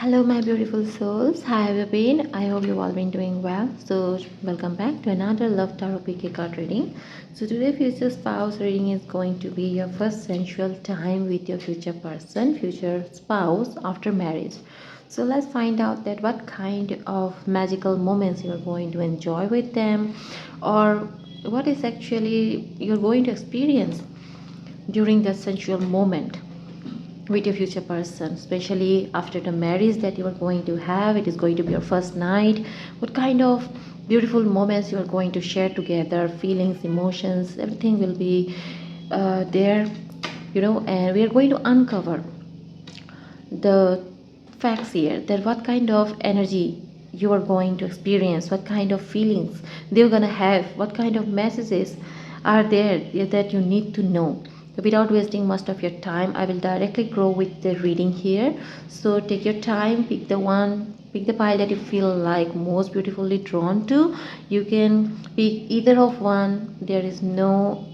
Hello, my beautiful souls. How have you been? I hope you've all been doing well. So, welcome back to another Love Tarot PK card reading. So, today, future spouse reading is going to be your first sensual time with your future person, future spouse after marriage. So, let's find out that what kind of magical moments you're going to enjoy with them, or what is actually you're going to experience during that sensual moment with your future person, especially after the marriage that you are going to have. It is going to be your first night. What kind of beautiful moments you are going to share together, feelings, emotions, everything will be there, and we are going to uncover the facts here, that what kind of energy you are going to experience, what kind of feelings they're going to have, what kind of messages are there that you need to know. So without wasting much of your time, I will directly go with the reading here. So take your time, pick the pile that you feel like most beautifully drawn to. You can pick either of one. There is no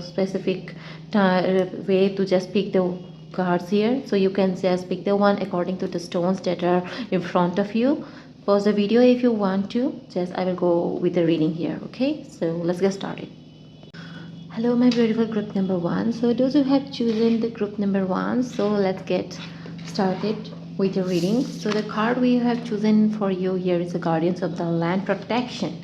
specific way to just pick the cards here. So you can just pick the one according to the stones that are in front of you. Pause the video if you want to. Just I will go with the reading here. Okay, so let's get started. Hello, my beautiful group number one. So those who have chosen the group number one, so let's get started with the reading. So the card we have chosen for you here is the Guardians of the Land Protection.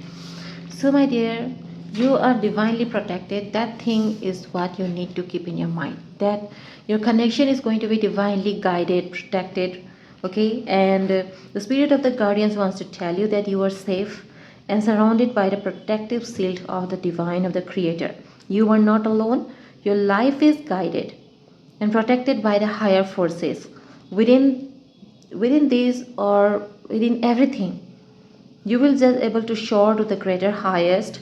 So my dear, you are divinely protected. That thing is what you need to keep in your mind, that your connection is going to be divinely guided, protected. Okay, and the spirit of the guardians wants to tell you that you are safe and surrounded by the protective shield of the divine, of the creator. You are not alone. Your life is guided and protected by the higher forces within these, or within everything. You will just able to soar to the greater heights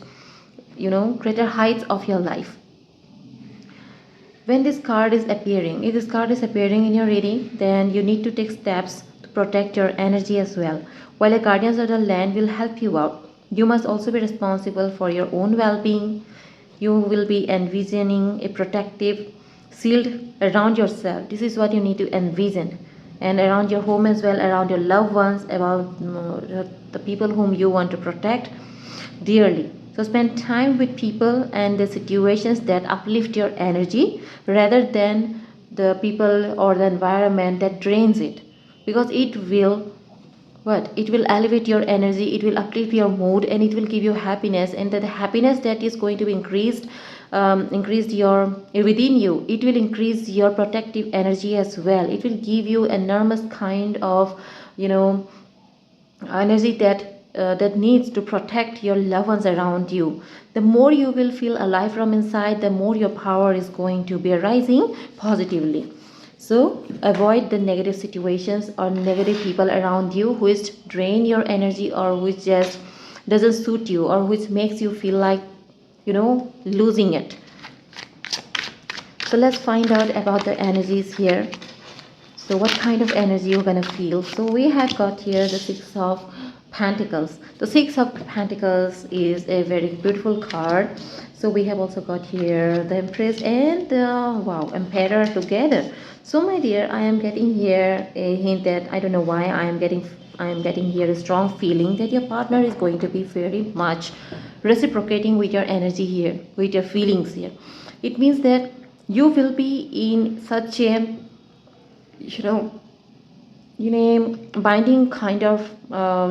of your life. When this card is appearing, if this card is appearing in your reading, then you need to take steps to protect your energy as well. While the guardians of the land will help you out, you must also be responsible for your own well-being. You will be envisioning a protective shield around yourself. This is what you need to envision, and around your home as well, around your loved ones, about the people whom you want to protect dearly. So spend time with people and the situations that uplift your energy rather than the people or the environment that drains it, because it will elevate your energy, it will uplift your mood, and it will give you happiness, and the happiness that is going to be increased your within you, it will increase your protective energy as well. It will give you enormous kind of energy that needs to protect your loved ones around you. The more you will feel alive from inside, the more your power is going to be rising positively. So avoid the negative situations or negative people around you which drain your energy, or which just doesn't suit you, or which makes you feel like losing it. So let's find out about the energies here. So what kind of energy you're gonna feel? So we have got here the Six of Pentacles. The Six of Pentacles is a very beautiful card. So we have also got here the Empress and the Emperor together. So my dear, I am getting here a hint that I don't know why I am getting here a strong feeling that your partner is going to be very much reciprocating with your energy here, with your feelings here. It means that you will be in such a binding kind of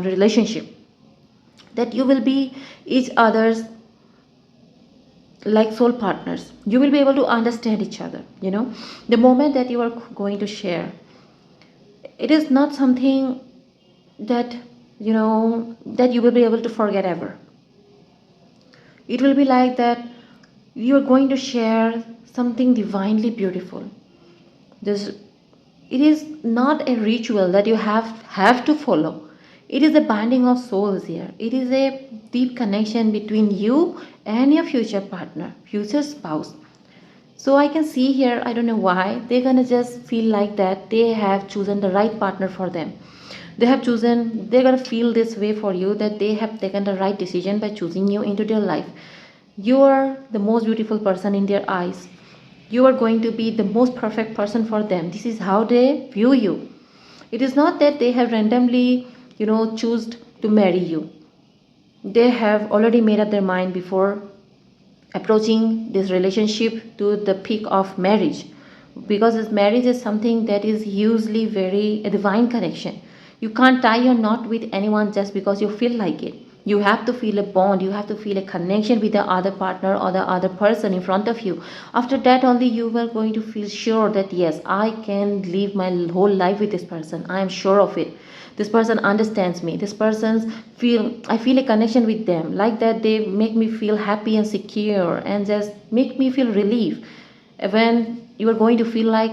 relationship, that you will be each other's like soul partners. You will be able to understand each other. The moment that you are going to share, it is not something that that you will be able to forget ever. It will be like that you are going to share something divinely beautiful. It is not a ritual that you have to follow. It is a binding of souls here. It is a deep connection between you and your future partner, future spouse. So I can see here, I don't know why, they're gonna just feel like that they have chosen the right partner for them. They're gonna feel this way for you, that they have taken the right decision by choosing you into their life. You are the most beautiful person in their eyes. You are going to be the most perfect person for them. This is how they view you. It is not that they have randomly, choose to marry you. They have already made up their mind before approaching this relationship to the peak of marriage, because this marriage is something that is usually very a divine connection. You can't tie your knot with anyone just because you feel like it. You have to feel a bond, you have to feel a connection with the other partner or the other person in front of you. After that only you are going to feel sure that yes, I can live my whole life with this person. I am sure of it. This person understands me, this person's feel I feel a connection with them, like that they make me feel happy and secure and just make me feel relief. When you are going to feel like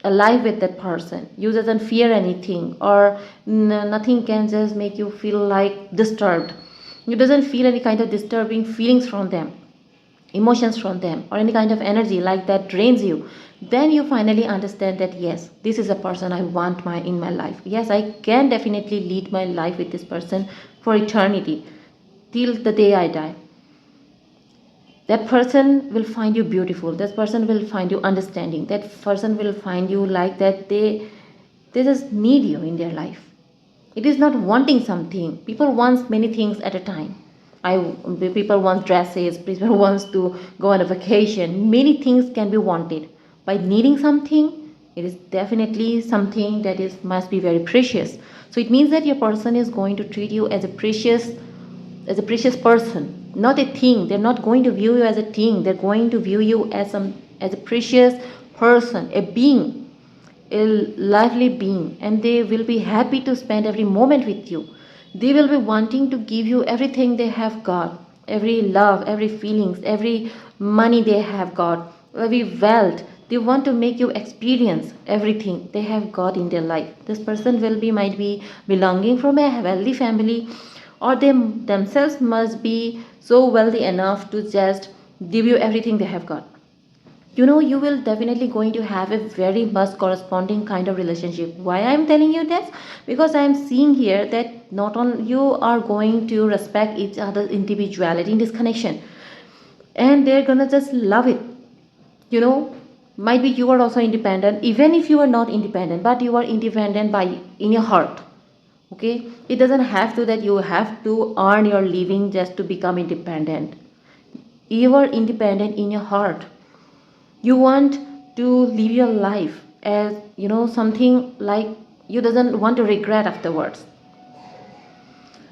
alive with that person, you doesn't fear anything, or nothing can just make you feel like disturbed. You doesn't feel any kind of disturbing feelings from them, emotions from them, or any kind of energy like that drains you. Then you finally understand that yes, this is a person I want my in my life. Yes, I can definitely lead my life with this person for eternity, till the day I die. That person will find you beautiful, that person will find you understanding, that person will find you like that they just need you in their life. It is not wanting something. People want many things at a time. I People want dresses, people wants to go on a vacation. Many things can be wanted. By needing something, it is definitely something that is must be very precious. So it means that your person is going to treat you as a precious person, not a thing. They're not going to view you as a thing. They're going to view you as a precious person, a being, a lively being, and they will be happy to spend every moment with you. They will be wanting to give you everything they have got, every love, every feelings, every money they have got, every wealth. They want to make you experience everything they have got in their life. This person will be might be belonging from a wealthy family, or they themselves must be so wealthy enough to just give you everything they have got. You will definitely going to have a very much corresponding kind of relationship. Why I'm telling you this? Because I'm seeing here that not only you are going to respect each other's individuality in this connection, and they're gonna just love it. you know might be you are also independent, even if you are not independent, but you are independent by in your heart. Okay, it doesn't have to that you have to earn your living just to become independent. You are independent in your heart. You want to live your life as something like you doesn't want to regret afterwards.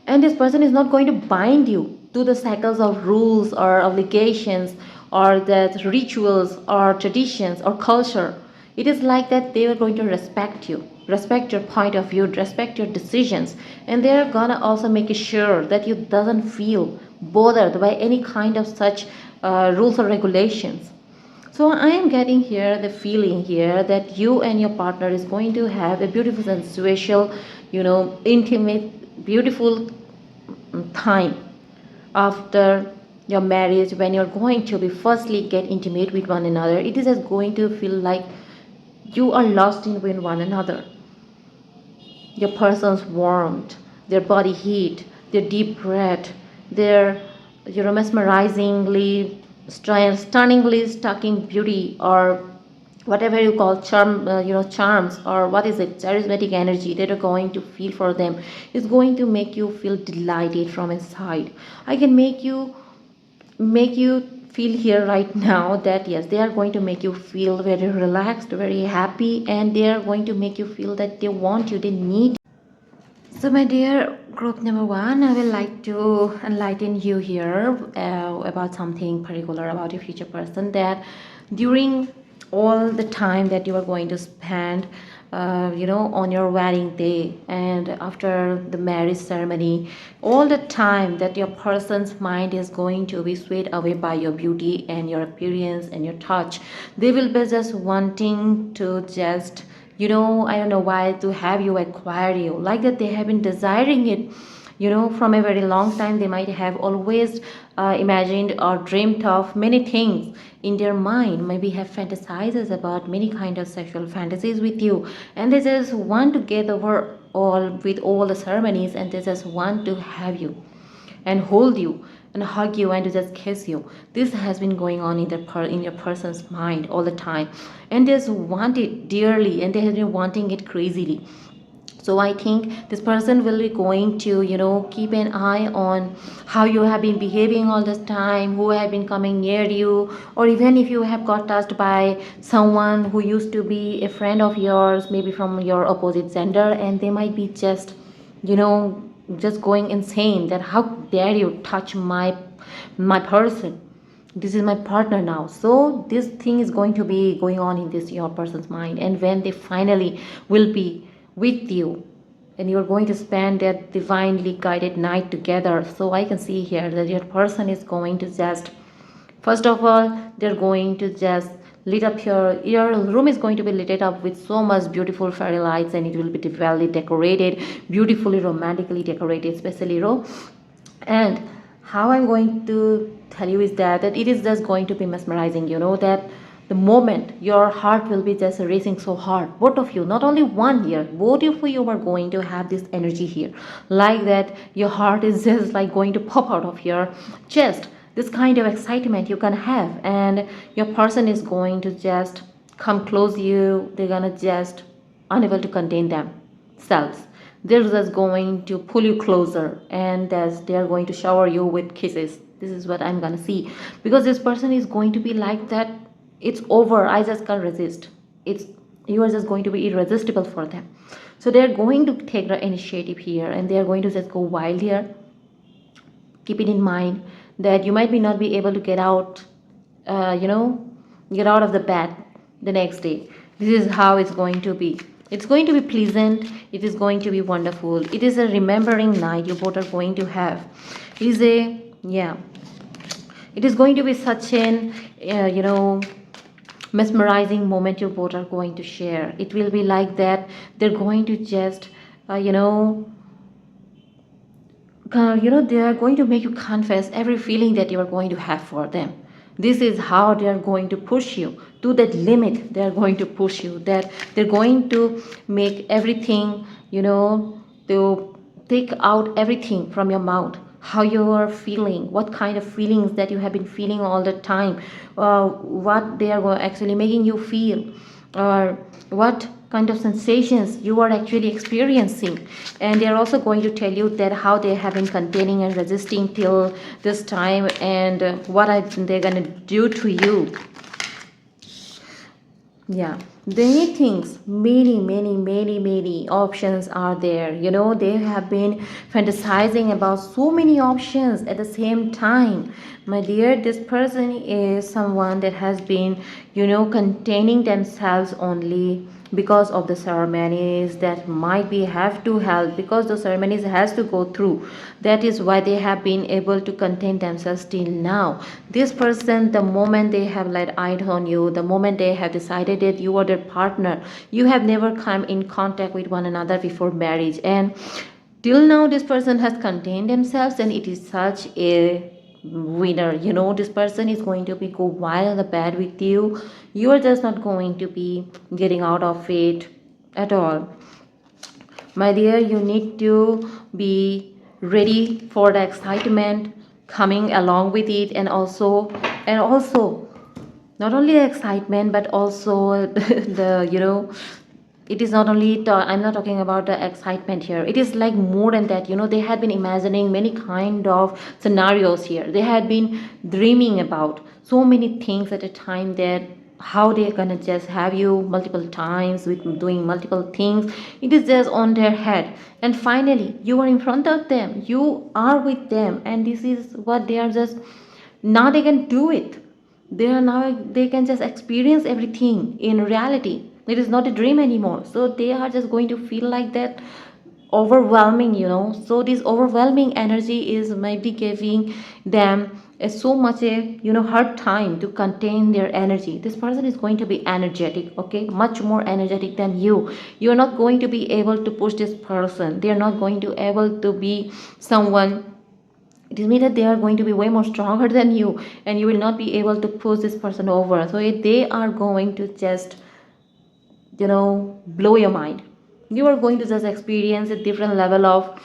And this person is not going to bind you to the cycles of rules or obligations, or that rituals or traditions or culture. It is like that they are going to respect you, respect your point of view, respect your decisions, and they are gonna also make sure that you doesn't feel bothered by any kind of such rules or regulations. So I am getting here the feeling here that you and your partner is going to have a beautiful sensual, intimate, beautiful time after your marriage, when you're going to be firstly get intimate with one another. It is just going to feel like you are lost in with one another. Your person's warmth, their body heat, their deep breath, their mesmerizingly, stunningly stalking beauty, or whatever you call charms, or what is it, charismatic energy that are going to feel for them, is going to make you feel delighted from inside. I can make you feel here right now that yes, they are going to make you feel very relaxed, very happy, and they are going to make you feel that they want you, they need. So, my dear group number one, I would like to enlighten you here about something particular about your future person, that during all the time that you are going to spend, on your wedding day and after the marriage ceremony, all the time that your person's mind is going to be swayed away by your beauty and your appearance and your touch. They will be just wanting to just I don't know why, to have you acquire you, like that they have been desiring it, from a very long time. They might have always imagined or dreamt of many things in their mind, maybe have fantasizes about many kind of sexual fantasies with you, and they just want to get over all with all the ceremonies, and they just want to have you and hold you and hug you and to just kiss you. This has been going on in in your person's mind all the time, and they just want it dearly, and they have been wanting it crazily. So I think this person will be going to keep an eye on how you have been behaving all this time, who have been coming near you, or even if you have got touched by someone who used to be a friend of yours, maybe from your opposite gender, and they might be you know just going insane that how dare you touch my person, this is my partner now. So this thing is going to be going on in this your person's mind, and when they finally will be with you and you're going to spend that divinely guided night together, so I can see here that your person is going to just, first of all, they're going to just lit up your room is going to be lit up with so much beautiful fairy lights, and it will be well decorated, beautifully romantically decorated, especially and how I'm going to tell you is that it is just going to be mesmerizing, that the moment your heart will be just racing so hard, both of you, not only one here, both of you are going to have this energy here, like that your heart is just like going to pop out of your chest, this kind of excitement you can have, and your person is going to just come close you, they're gonna just unable to contain themselves, they're just going to pull you closer, and as they're going to shower you with kisses. This is what I'm gonna see, because this person is going to be like that, it's over, I just can't resist, it's, you are just going to be irresistible for them. So they're going to take the initiative here, and they're going to just go wild here. Keep it in mind that you might be not be able to get out, you know get out of the bed the next day. This is how it's going to be. It's going to be pleasant, it is going to be wonderful, it is a remembering night you both are going to have. It is a, yeah, it is going to be such an mesmerizing moment you both are going to share. It will be like that they're going to just they are going to make you confess every feeling that you are going to have for them. This is how they are going to push you to that limit, they are going to push you, that they're going to make everything, to take out everything from your mouth, how you are feeling, what kind of feelings that you have been feeling all the time, what they are actually making you feel, or what kind of sensations you are actually experiencing. And they are also going to tell you that how they have been containing and resisting till this time, and they're gonna do to you. Yeah, many things, many options are there. They have been fantasizing about so many options at the same time. My dear, this person is someone that has been, containing themselves only because of the ceremonies that might be have to help, because the ceremonies has to go through. That is why they have been able to contain themselves till now. This person, the moment they have laid eyes on you, the moment they have decided that you are their partner, you have never come in contact with one another before marriage, and till now this person has contained themselves, and it is such a winner. This person is going to be go wild on the bed with you, you are just not going to be getting out of it at all. My dear, you need to be ready for the excitement coming along with it, and also not only the excitement but also the it is not only I'm not talking about the excitement here, it is like more than that. They had been imagining many kind of scenarios here, they had been dreaming about so many things at a time, that how they're gonna just have you multiple times with doing multiple things, it is just on their head, and finally you are in front of them, you are with them, and this is what they are just, now they can do it, they can just experience everything in reality, it is not a dream anymore, so they are just going to feel like that overwhelming. So this overwhelming energy is maybe giving them so much a hard time to contain their energy. This person is going to be energetic, okay, much more energetic than you are not going to be able to push this person, they are not going to able to be someone, it is mean that they are going to be way more stronger than you, and you will not be able to push this person over, so they are going to just blow your mind. You are going to just experience a different level of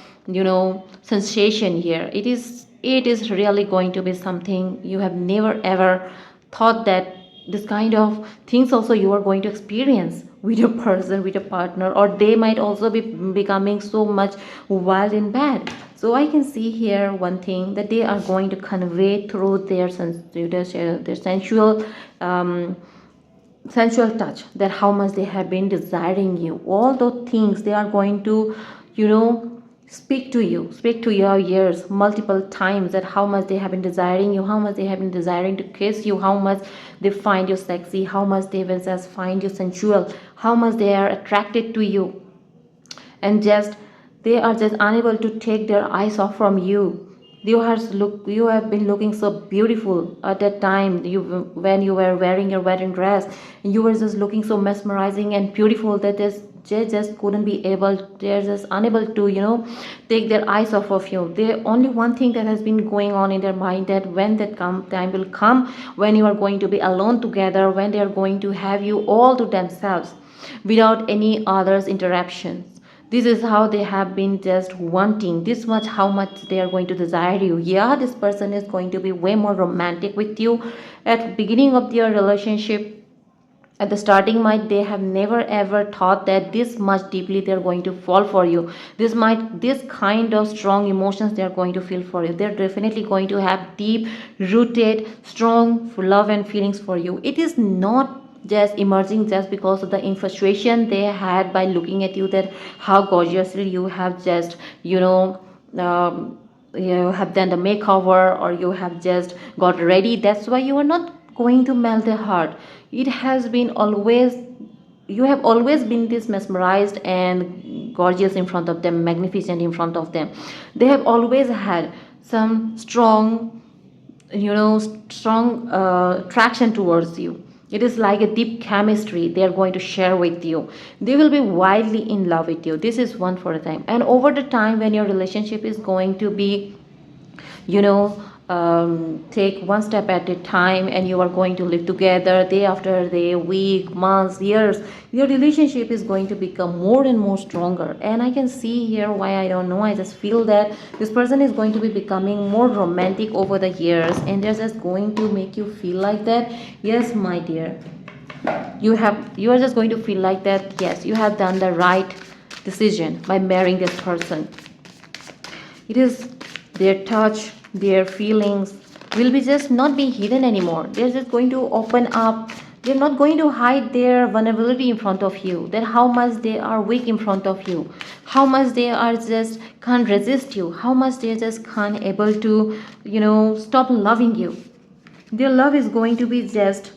sensation here. It is really going to be something you have never ever thought that this kind of things also you are going to experience with your person, with your partner, or they might also be becoming so much wild and bad. So I can see here one thing that they are going to convey through their their sensual sensual touch, that how much they have been desiring you, all those things they are going to, you know, speak to your ears multiple times, that how much they have been desiring you, how much they have been desiring to kiss you, how much they find you sexy, how much they will just find you sensual, how much they are attracted to you, and just they are just unable to take their eyes off from you. You have been looking so beautiful at that time, you when you were wearing your wedding dress, and you were just looking so mesmerizing and beautiful that they just couldn't be able, they're just unable to, you know, take their eyes off of you. They only one thing that has been going on in their mind, that when that time will come, when you are going to be alone together, when they are going to have you all to themselves without any others interruptions. This is how they have been just wanting this much, how much they are going to desire you. Yeah, this person is going to be way more romantic with you at beginning of their relationship. At the starting might they have never ever thought that this much deeply they are going to fall for you, this kind of strong emotions they are going to feel for you. They're definitely going to have deep rooted strong love and feelings for you. It is not just emerging just because of the infatuation they had by looking at you, that how gorgeously you have just, you know, you have done the makeover, or you have just got ready, that's why you are not going to melt their heart. It has been always, you have always been this mesmerized and gorgeous in front of them, magnificent in front of them. They have always had some strong, you know, strong traction towards you. It is like a deep chemistry they are going to share with you. They will be wildly in love with you. This is one for a time, and over the time when your relationship is going to be, you know, take one step at a time, and you are going to live together day after day, week, months, years, your relationship is going to become more and more stronger. And I can see here, why I don't know, I just feel that this person is going to be becoming more romantic over the years, and they're just going to make you feel like that. Yes, my dear, you are just going to feel like that, yes, you have done the right decision by marrying this person. It is their touch, their feelings will be just not be hidden anymore. They're just going to open up. They're not going to hide their vulnerability in front of you, that how much they are weak in front of you, how much they are just can't resist you, how much they just can't able to, you know, stop loving you. Their love is going to be just,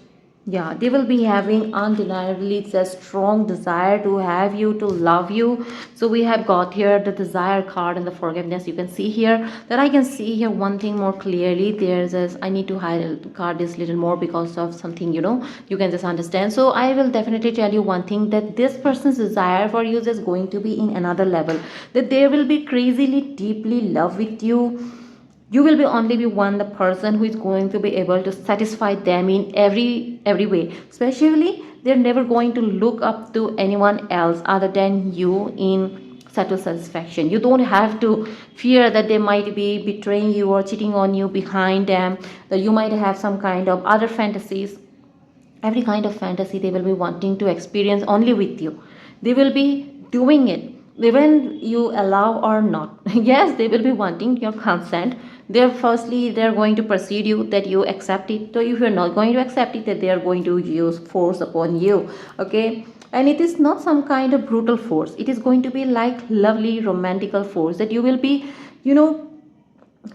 yeah, they will be having undeniably just strong desire to have you, to love you. So we have got here the desire card and the forgiveness. You can see here that I can see here one thing more clearly. There's this, I need to hide the card this little more because of something, you know, you can just understand. So I will definitely tell you one thing, that this person's desire for you is going to be in another level, that they will be crazily deeply love with you. You will be only be one the person who is going to be able to satisfy them in every way. Especially they're never going to look up to anyone else other than you in subtle satisfaction. You don't have to fear that they might be betraying you or cheating on you behind them, that you might have some kind of other fantasies. Every kind of fantasy they will be wanting to experience only with you. They will be doing it even you allow or not. Yes, they will be wanting your consent. They're firstly they're going to persuade you that you accept it. So if you're not going to accept it, that they are going to use force upon you. Okay, and it is not some kind of brutal force. It is going to be like lovely romantical force, that you will be, you know,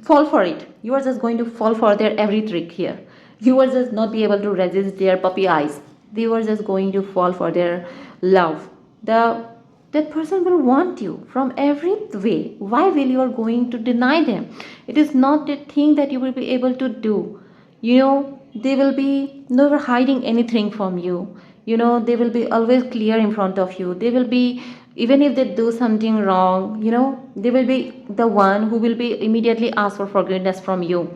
fall for it. You are just going to fall for their every trick here. You will just not be able to resist their puppy eyes. They were just going to fall for their love. The that person will want you from every way. Why will you are going to deny them? It is not the thing that you will be able to do. You know, they will be never hiding anything from you. You know, they will be always clear in front of you. They will be, even if they do something wrong, you know, they will be the one who will be immediately ask for forgiveness from you.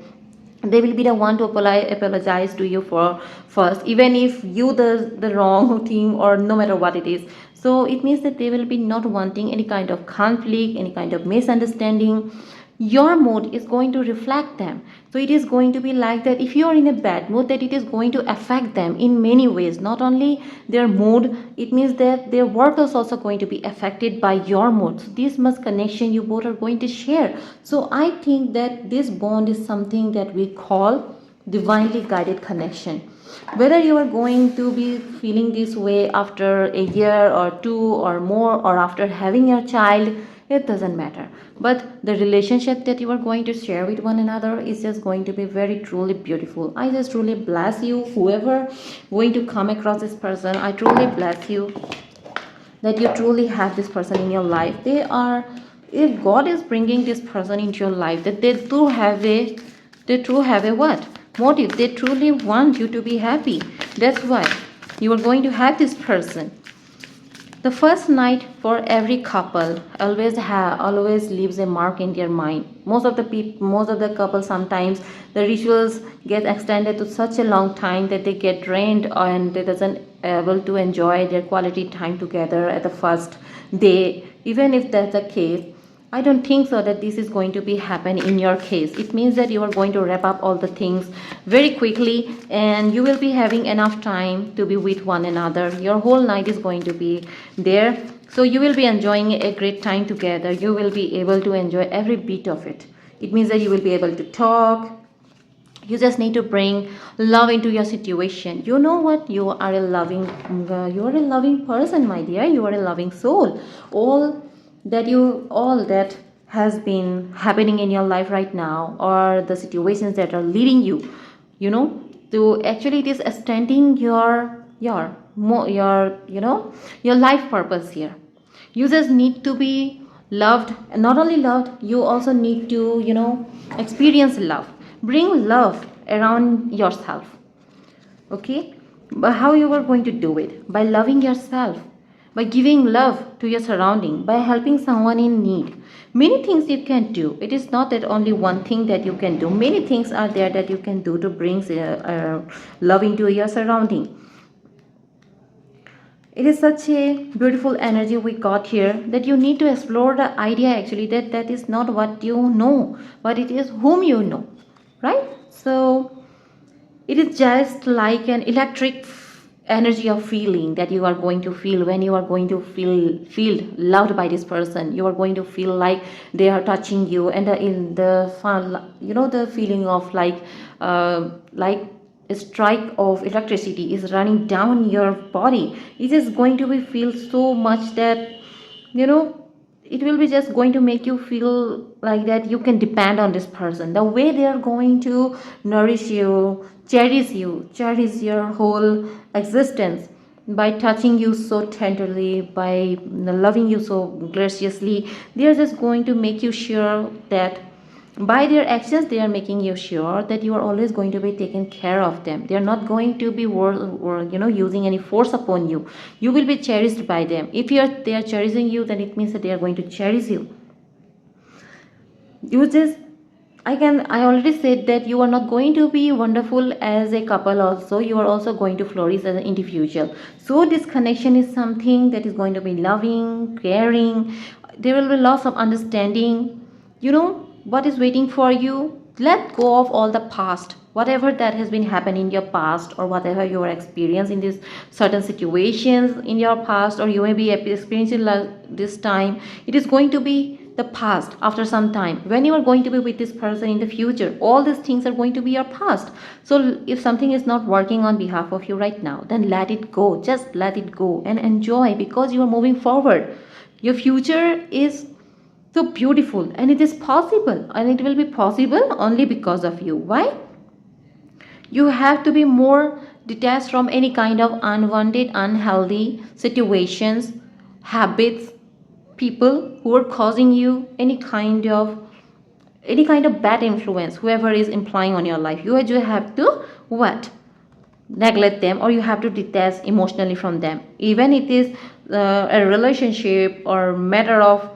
They will be the one to apologize to you for first, even if you does the wrong thing, or no matter what it is. So it means that they will be not wanting any kind of conflict, any kind of misunderstanding. your mood is going to reflect them. So it is going to be like that if you are in a bad mood, that it is going to affect them in many ways, not only their mood, it means that their work is also going to be affected by your mood. So this much connection you both are going to share. So I think that this bond is something that we call divinely guided connection. Whether you are going to be feeling this way after a year or two or more, or after having your child, it doesn't matter, but the relationship that you are going to share with one another is just going to be very truly beautiful. I just truly bless you, whoever going to come across this person. I truly bless you that you truly have this person in your life. They are, if God is bringing this person into your life, that they truly have a what motive. They truly want you to be happy. That's why you are going to have this person. The first night for every couple always leaves a mark in their mind. Most of the couples, sometimes the rituals get extended to such a long time that they get drained and they doesn't able to enjoy their quality time together at the first day. Even if that's the case, I don't think so that this is going to be happen in your case. It means that you are going to wrap up all the things very quickly and you will be having enough time to be with one another. Your whole night is going to be there. So you will be enjoying a great time together. You will be able to enjoy every bit of it. It means that you will be able to talk. You just need to bring love into your situation. You know what? You are a loving person, my dear. You are a loving soul. All that has been happening in your life right now, or the situations that are leading you, to actually it is extending your life purpose here. You just need to be loved, and not only loved, you also need to experience love. Bring love around yourself. Okay, but how you are going to do it? By loving yourself, by giving love to your surrounding, by helping someone in need. Many things you can do. It is not that only one thing that you can do. Many things are there that you can do to bring love into your surrounding. It is such a beautiful energy we got here that you need to explore the idea actually that is not what you know, but it is whom you know, right? So it is just like an electric energy of feeling that you are going to feel when you are going to feel loved by this person. You are going to feel like they are touching you, and in the fun, the feeling of like a strike of electricity is running down your body. It is going to be feel so much that you know it will be just going to make you feel like that you can depend on this person. The way they are going to nourish you, cherish your whole existence by touching you so tenderly, by loving you so graciously. They are just going to make you sure that by their actions they are making you sure that you are always going to be taking care of them. They are not going to be using any force upon you. You will be cherished by them. If they are cherishing you, then it means that they are going to cherish you. You just I already said that you are not going to be wonderful as a couple. Also, you are also going to flourish as an individual. So this connection is something that is going to be loving, caring. There will be lots of understanding. What is waiting for you. Let go of all the past, whatever that has been happening in your past, or whatever you are experiencing in these certain situations in your past, or you may be experiencing this time. It is going to be the past. After some time, when you are going to be with this person in the future, all these things are going to be your past. So if something is not working on behalf of you right now, then let it go. Just let it go and enjoy, because you are moving forward. Your future is so beautiful, and it is possible, and it will be possible only because of you. Why? You have to be more detached from any kind of unwanted, unhealthy situations, habits, people who are causing you any kind of bad influence, whoever is implying on your life. You just have to what? Neglect them, or you have to detach emotionally from them. Even it is a relationship or matter of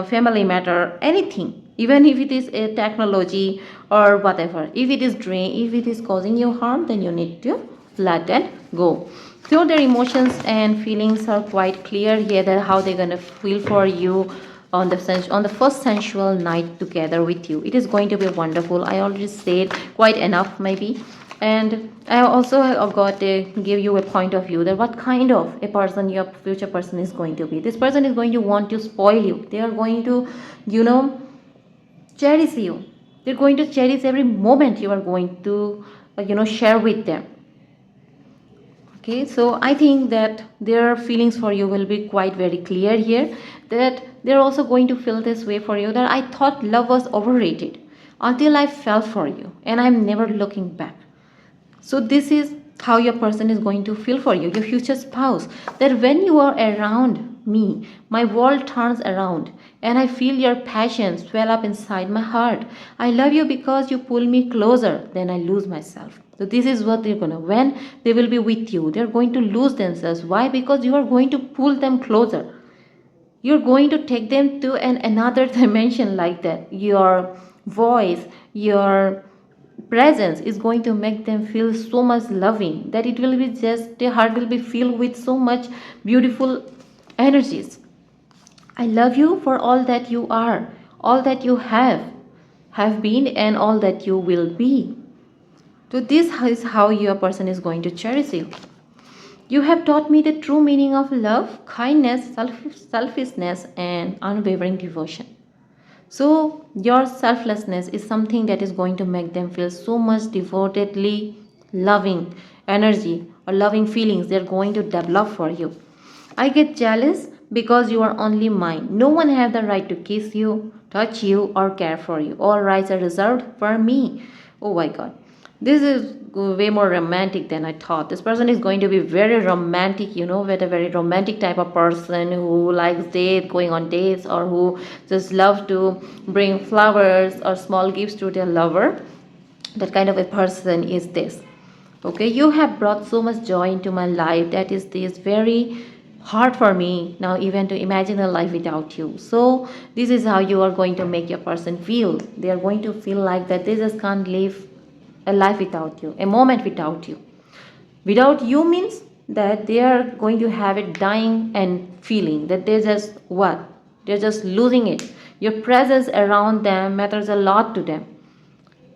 family matter, anything, even if it is a technology or whatever, if it is causing you harm, then you need to let it go. So their emotions and feelings are quite clear here, that how they're gonna feel for you. on the first sensual night together with you. It is going to be wonderful. I already said quite enough maybe. And I also got to give you a point of view that what kind of a person your future person is going to be. This person is going to want to spoil you. They are going to, you know, cherish you. They're going to cherish every moment you are going to, share with them. Okay, so I think that their feelings for you will be quite very clear here, that they're also going to feel this way for you, that I thought love was overrated until I fell for you and I'm never looking back. So this is how your person is going to feel for you, your future spouse, that when you are around me, my world turns around and I feel your passion swell up inside my heart. I love you because you pull me closer, then I lose myself. So this is what they're gonna, when they will be with you, they're going to lose themselves. Why? Because you are going to pull them closer. You're going to take them to another dimension like that. Your voice, your presence is going to make them feel so much loving that it will be just, their heart will be filled with so much beautiful energies. I love you for all that you are, all that you have been, and all that you will be. So this is how your person is going to cherish you. You have taught me the true meaning of love, kindness, selfishness, and unwavering devotion. So your selflessness is something that is going to make them feel so much devotedly loving energy or loving feelings they're going to develop for you. I get jealous because you are only mine. No one has the right to kiss you, touch you, or care for you. All rights are reserved for me. Oh my god. This is way more romantic than I thought. This person is going to be very romantic, with a very romantic type of person who likes going on dates, or who just loves to bring flowers or small gifts to their lover. That kind of a person is this. Okay, you have brought so much joy into my life that is very hard for me now even to imagine a life without you. So this is how you are going to make your person feel. They are going to feel like that they just can't live a life without you, a moment without you. Without you means that they are going to have it dying and feeling that they're just losing it. Your presence around them matters a lot to them.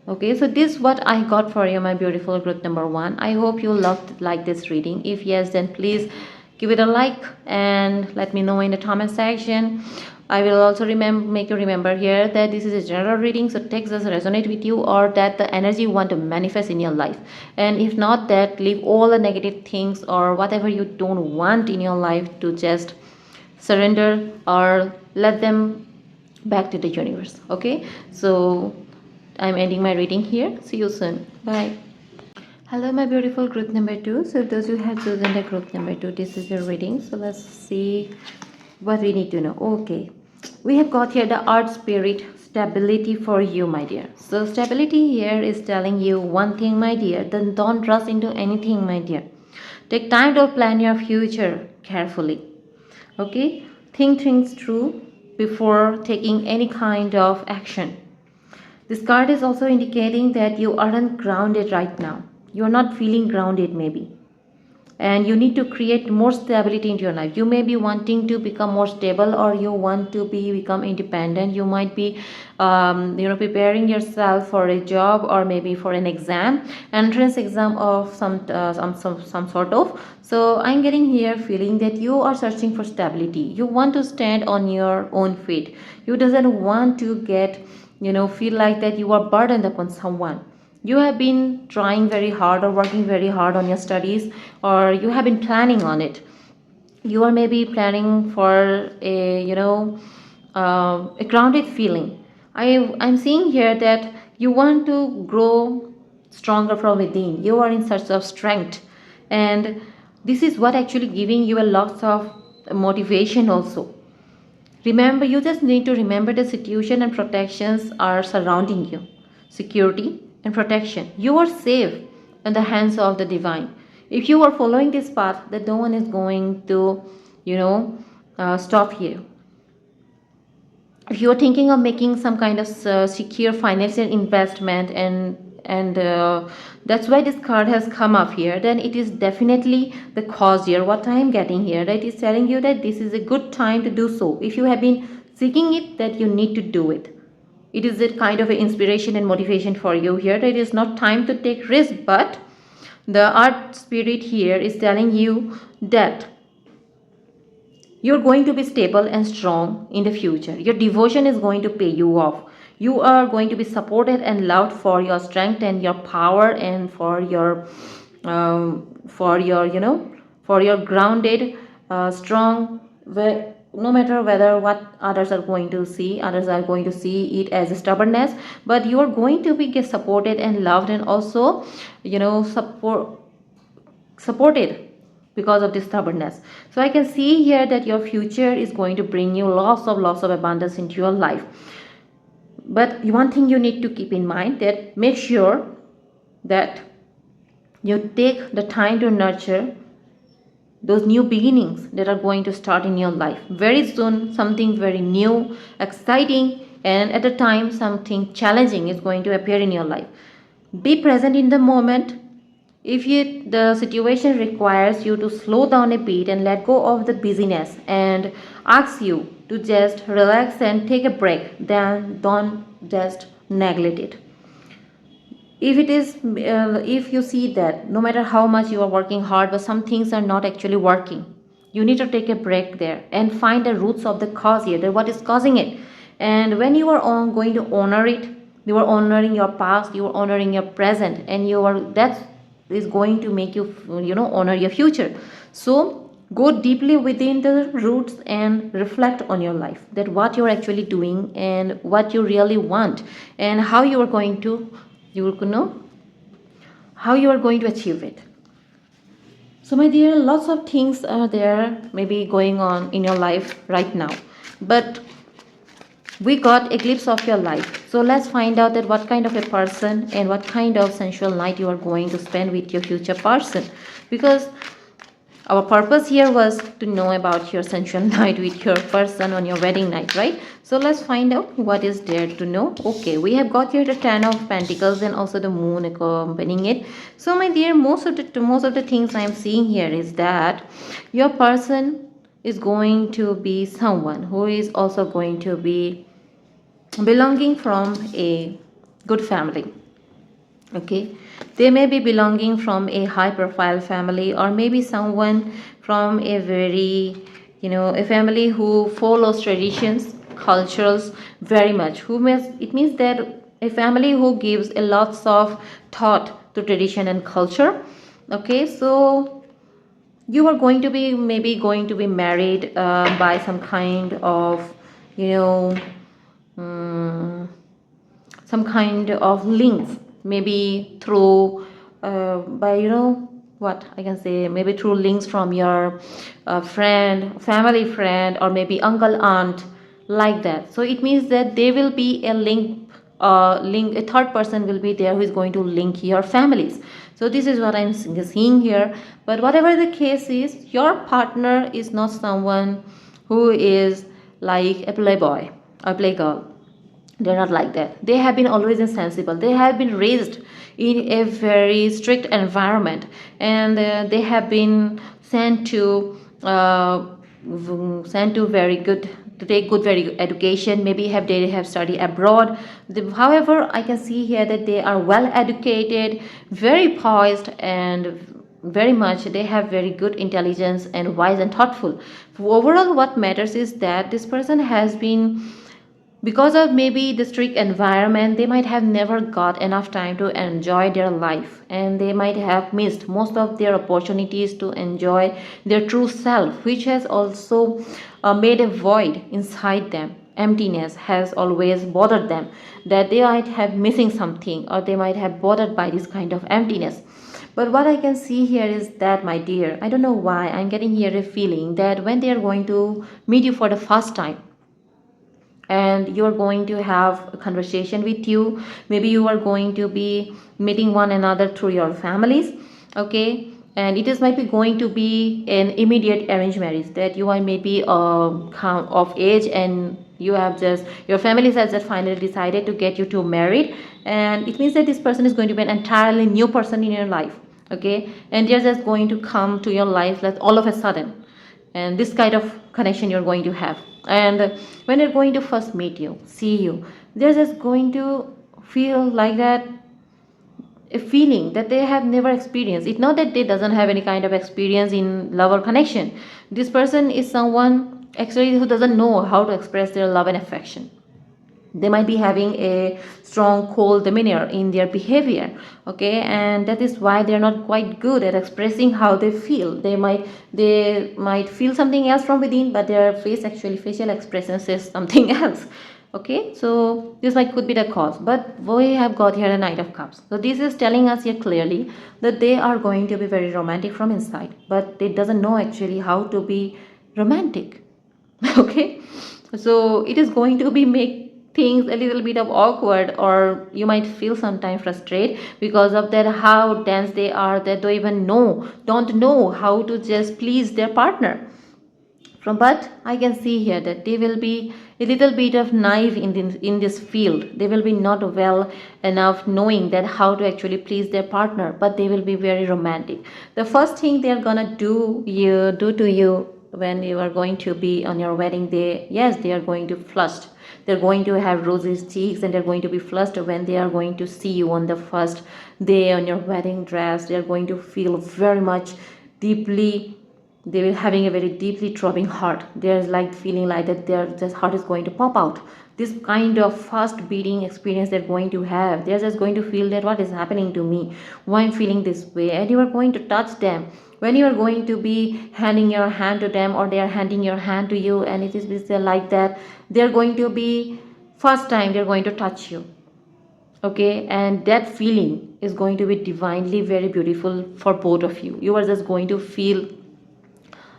Okay, so this is what I got for you, my beautiful group number one. I hope you loved like this reading. If yes, then please give it a like and let me know in the comment section. I will also make you remember here that this is a general reading, so text does resonate with you or that the energy you want to manifest in your life. And if not, that leave all the negative things or whatever you don't want in your life to just surrender or let them back to the universe. Okay, so I'm ending my reading here. See you soon. Bye. Hello, my beautiful group number two. So those who have chosen the group number two, this is your reading. So let's see what we need to know. Okay, we have got here the art spirit stability for you, my dear. So stability here is telling you one thing, my dear. Then don't rush into anything, my dear. Take time to plan your future carefully. Okay, think things through before taking any kind of action. This card is also indicating that you aren't grounded right now. You're not feeling grounded maybe. And you need to create more stability into your life. You may be wanting to become more stable, or you want to become independent. You might be preparing yourself for a job or maybe for an entrance exam of some sort of. So I'm getting here feeling that you are searching for stability. You want to stand on your own feet. You doesn't want to get feel like that you are burdened upon someone. You have been trying very hard or working very hard on your studies, or you have been planning on it. You are maybe planning for a grounded feeling. I'm seeing here that you want to grow stronger from within. You are in search of strength, and this is what actually giving you a lot of motivation also. Remember, you just need to remember the situation and protections are surrounding you. Security and protection. You are safe in the hands of the divine. If you are following this path, that no one is going to, stop you. If you are thinking of making some kind of secure financial investment and that's why this card has come up here, then it is definitely the cause here. What I am getting here, that is telling you that this is a good time to do so. If you have been seeking it, that you need to do it. It is a kind of an inspiration and motivation for you here, that it is not time to take risk, but the art spirit here is telling you that you're going to be stable and strong in the future. Your devotion is going to pay you off. You are going to be supported and loved for your strength and your power, and for your for your grounded, strong. No matter whether what others are going to see, others are going to see it as a stubbornness, but you are going to be get supported and loved, and also supported because of this stubbornness. So I can see here that your future is going to bring you lots of abundance into your life. But one thing you need to keep in mind, that make sure that you take the time to nurture those new beginnings that are going to start in your life. Very soon something very new, exciting, and at a time something challenging is going to appear in your life. Be present in the moment. If the situation requires you to slow down a bit and let go of the busyness and asks you to just relax and take a break, then don't just neglect it. If you see that no matter how much you are working hard, but some things are not actually working, you need to take a break there and find the roots of the cause here, that what is causing it. And when you are going to honor it, you are honoring your past, you are honoring your present, and that is going to make you honor your future. So go deeply within the roots and reflect on your life, that what you're actually doing and what you really want, and how you are going to how you are going to achieve it. So my dear, lots of things are there maybe going on in your life right now, but we got a glimpse of your life. So let's find out that what kind of a person and what kind of sensual night you are going to spend with your future person, because our purpose here was to know about your sensual night with your person on your wedding night, right? So let's find out what is there to know. Okay, we have got here the 10 of Pentacles and also the moon accompanying it. So my dear, most of the things I am seeing here is that your person is going to be someone who is also going to be belonging from a good family. Okay, they may be belonging from a high profile family, or maybe someone from a very a family who follows traditions, cultures very much, it means that a family who gives a lots of thought to tradition and culture. Okay, so you are going to be maybe going to be married by some kind of um, some kind of links, maybe through by what I can say, maybe through links from your family friend, or maybe uncle, aunt, like that. So it means that there will be a link, a third person will be there who is going to link your families. So this is what I'm seeing here. But whatever the case is, your partner is not someone who is like a playboy or playgirl. They're not like that. They have been always insensible. They have been raised in a very strict environment, and they have been sent to very good, to take good very good education. Maybe they have studied abroad. However, I can see here that they are well educated, very poised, and very much they have very good intelligence and wise and thoughtful. Overall, what matters is that this person has been, because of maybe the strict environment, they might have never got enough time to enjoy their life, and they might have missed most of their opportunities to enjoy their true self, which has also made a void inside them. Emptiness has always bothered them, that they might have missing something, or they might have bothered by this kind of emptiness. But what I can see here is that, my dear, I don't know why I'm getting here a feeling that when they are going to meet you for the first time, and you're going to have a conversation with you, maybe you are going to be meeting one another through your families. Okay, and it is might be going to be an immediate arranged marriage, that you are maybe of age, and you have just, your family has just finally decided to get you to married, and it means that this person is going to be an entirely new person in your life. Okay, and they're just going to come to your life like all of a sudden. and this kind of connection you're going to have. And when you're going to first meet you, see you, they're just going to feel like that, a feeling that they have never experienced. It's not that they doesn't have any kind of experience in love or connection. This person is someone actually who doesn't know how to express their love and affection. They might be having a strong cold demeanor in their behavior, okay, and that is why they're not quite good at expressing how they feel. They might feel something else from within, but their facial expression says something else. Okay, so this might could be the cause, but we have got here a Knight of Cups. So this is telling us here clearly that they are going to be very romantic from inside, but they doesn't know actually how to be romantic. Okay, so it is going to be make things a little bit of awkward, or you might feel sometimes frustrated because of that, how dense they are, that don't know how to just please their partner. But I can see here that they will be a little bit of naive in this field. They will be not well enough knowing that how to actually please their partner, but they will be very romantic. The first thing they are gonna do to you when you are going to be on your wedding day, yes, they are going to flush. They're going to have rosy cheeks, and they're going to be flushed when they are going to see you on the first day on your wedding dress. They are going to feel very much deeply, they will having a very deeply throbbing heart. There's like feeling like that their heart is going to pop out. This kind of fast beating experience they're going to have. They're just going to feel that what is happening to me, why I'm feeling this way. And you are going to touch them when you are going to be handing your hand to them, or they are handing your hand to you, and it is like that. They're going to be first time they're going to touch you, okay, and that feeling is going to be divinely very beautiful for both of you. You are just going to feel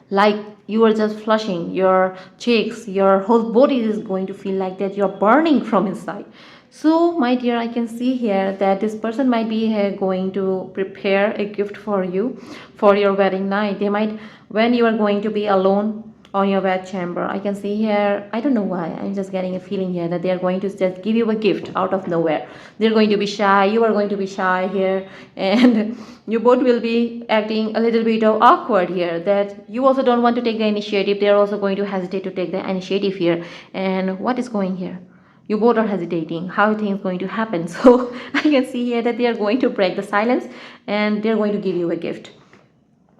like you are just flushing your cheeks, your whole body is going to feel like that you're burning from inside. So my dear, I can see here that this person might be going to prepare a gift for you for your wedding night. They might, when you are going to be alone on your bed chamber, I can see here, I don't know why, I'm just getting a feeling here that they are going to just give you a gift out of nowhere. They're going to be shy, you are going to be shy here, and you both will be acting a little bit of awkward here, that you also don't want to take the initiative. They're also going to hesitate to take the initiative here. And what is going here? You both are hesitating how things going to happen. So I can see here that they are going to break the silence, and they're going to give you a gift.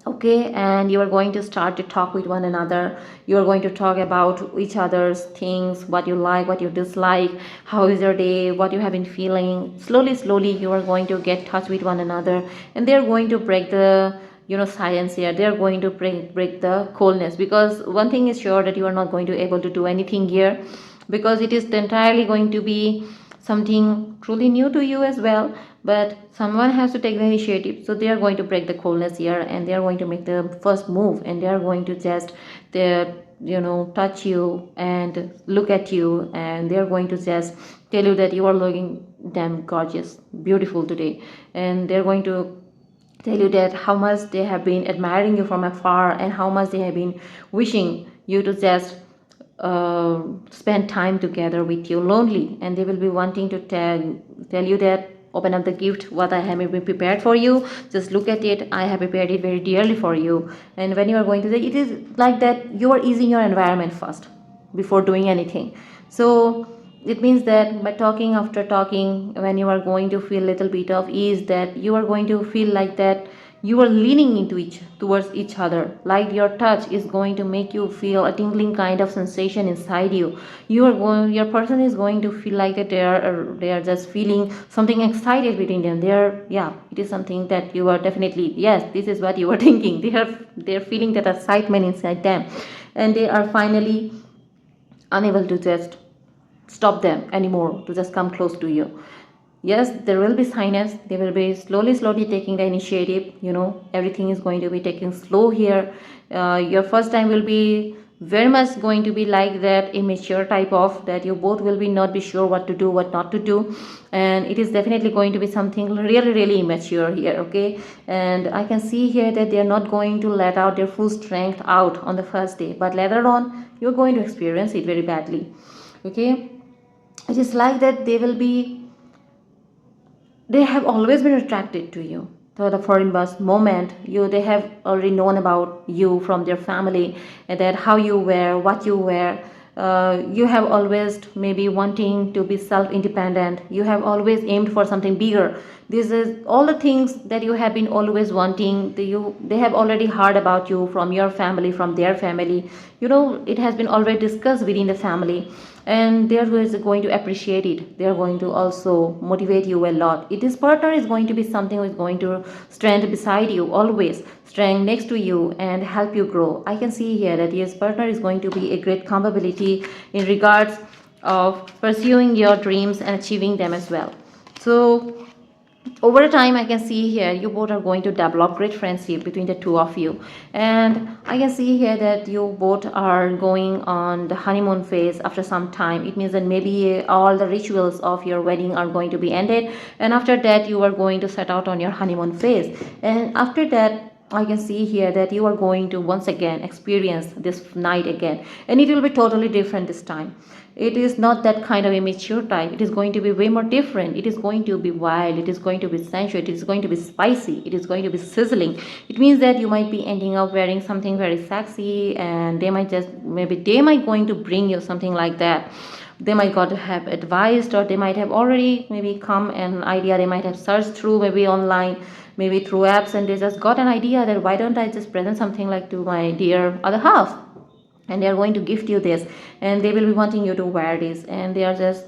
Okay, and you are going to start to talk with one another. You are going to talk about each other's things, what you like, what you dislike, how is your day, what you have been feeling. Slowly you are going to get touch with one another, and they are going to break the silence here. They are going to break the coldness, because one thing is sure, that you are not going to able to do anything here, because it is entirely going to be something truly new to you as well. But someone has to take the initiative, so they are going to break the coldness here, and they are going to make the first move, and they are going to just touch you and look at you, and they are going to just tell you that you are looking damn gorgeous, beautiful today, and they're going to tell you that how much they have been admiring you from afar, and how much they have been wishing you to just spend time together with you lonely. And they will be wanting to tell you that, open up the gift what I have been prepared for you, just look at it, I have prepared it very dearly for you. And when you are going to say, it is like that you are easing your environment first before doing anything. So it means that by talking, after talking, when you are going to feel a little bit of ease, that you are going to feel like that you are leaning into towards each other, like your touch is going to make you feel a tingling kind of sensation inside you. Your person is going to feel like that they are just feeling something excited within them. It is something that you are definitely, yes, this is what you are thinking. They're feeling that excitement inside them, and they are finally unable to just stop them anymore to just come close to you. Yes, there will be shyness. They will be slowly taking the initiative. Everything is going to be taking slow here. Your first time will be very much going to be like that immature type of, that you both will be not be sure what to do, what not to do, and it is definitely going to be something really immature here. Okay, and I can see here that they are not going to let out their full strength out on the first day, but later on you're going to experience it very badly. Okay, it is like that they have always been attracted to you. the foreign bus moment, they have already known about you from their family, and that how you wear, what you wear. You have always maybe wanting to be self-independent. You have always aimed for something bigger. This is all the things that you have been always wanting. They have already heard about you from your family, from their family. It has been already discussed within the family, and they're going to appreciate it. They're going to also motivate you a lot. This partner is going to be something who is going to stand beside you always, stand next to you and help you grow. I can see here that this partner is going to be a great compatibility in regards of pursuing your dreams and achieving them as well. So over time, I can see here you both are going to develop great friendship between the two of you, and I can see here that you both are going on the honeymoon phase after some time. It means that maybe all the rituals of your wedding are going to be ended, and after that you are going to set out on your honeymoon phase. And after that, I can see here that you are going to once again experience this night again, and it will be totally different this time. It is not that kind of immature type. It is going to be way more different. It is going to be wild. It is going to be sensual. It is going to be spicy. It is going to be sizzling. It means that you might be ending up wearing something very sexy, and they might going to bring you something like that. They might got to have advised, or they might have already maybe come an idea. They might have searched through maybe online, maybe through apps, and they just got an idea that why don't I just present something like to my dear other half, and they are going to gift you this, and they will be wanting you to wear this, and they are just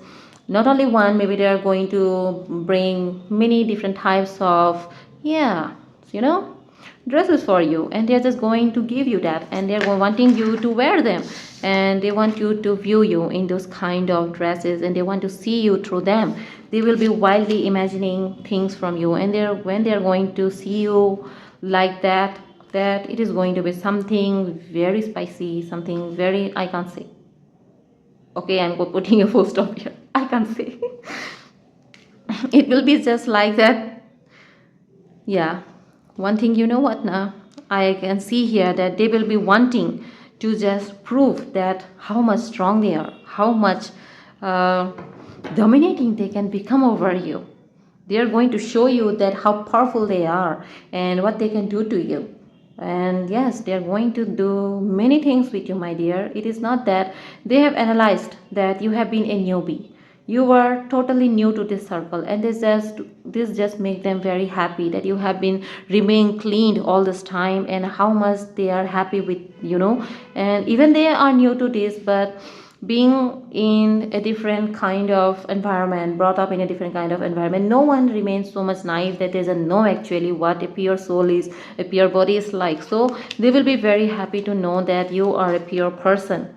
not only one, maybe they are going to bring many different types of, yeah, you know dresses for you, and they're just going to give you that, and they're wanting you to wear them, and they want you to view you in those kind of dresses, and they want to see you through them. They will be wildly imagining things from you, and when they're going to see you like that it is going to be something very spicy, something very, I can't say. Okay, I'm putting a full stop here. I can't say. It will be just like that. Yeah. One thing, you know what now? I can see here that they will be wanting to just prove that how much strong they are, how much uh, dominating they can become over you. They are going to show you that how powerful they are and what they can do to you. And yes, they are going to do many things with you, my dear. It is not that they have analyzed that you have been a newbie. You were totally new to this circle, and this just make them very happy that you have been remain clean all this time, and how much they are happy with, and even they are new to this, but being in a different kind of environment, brought up in a different kind of environment, no one remains so much naive that they doesn't know actually what a pure soul is, a pure body is like. So they will be very happy to know that you are a pure person,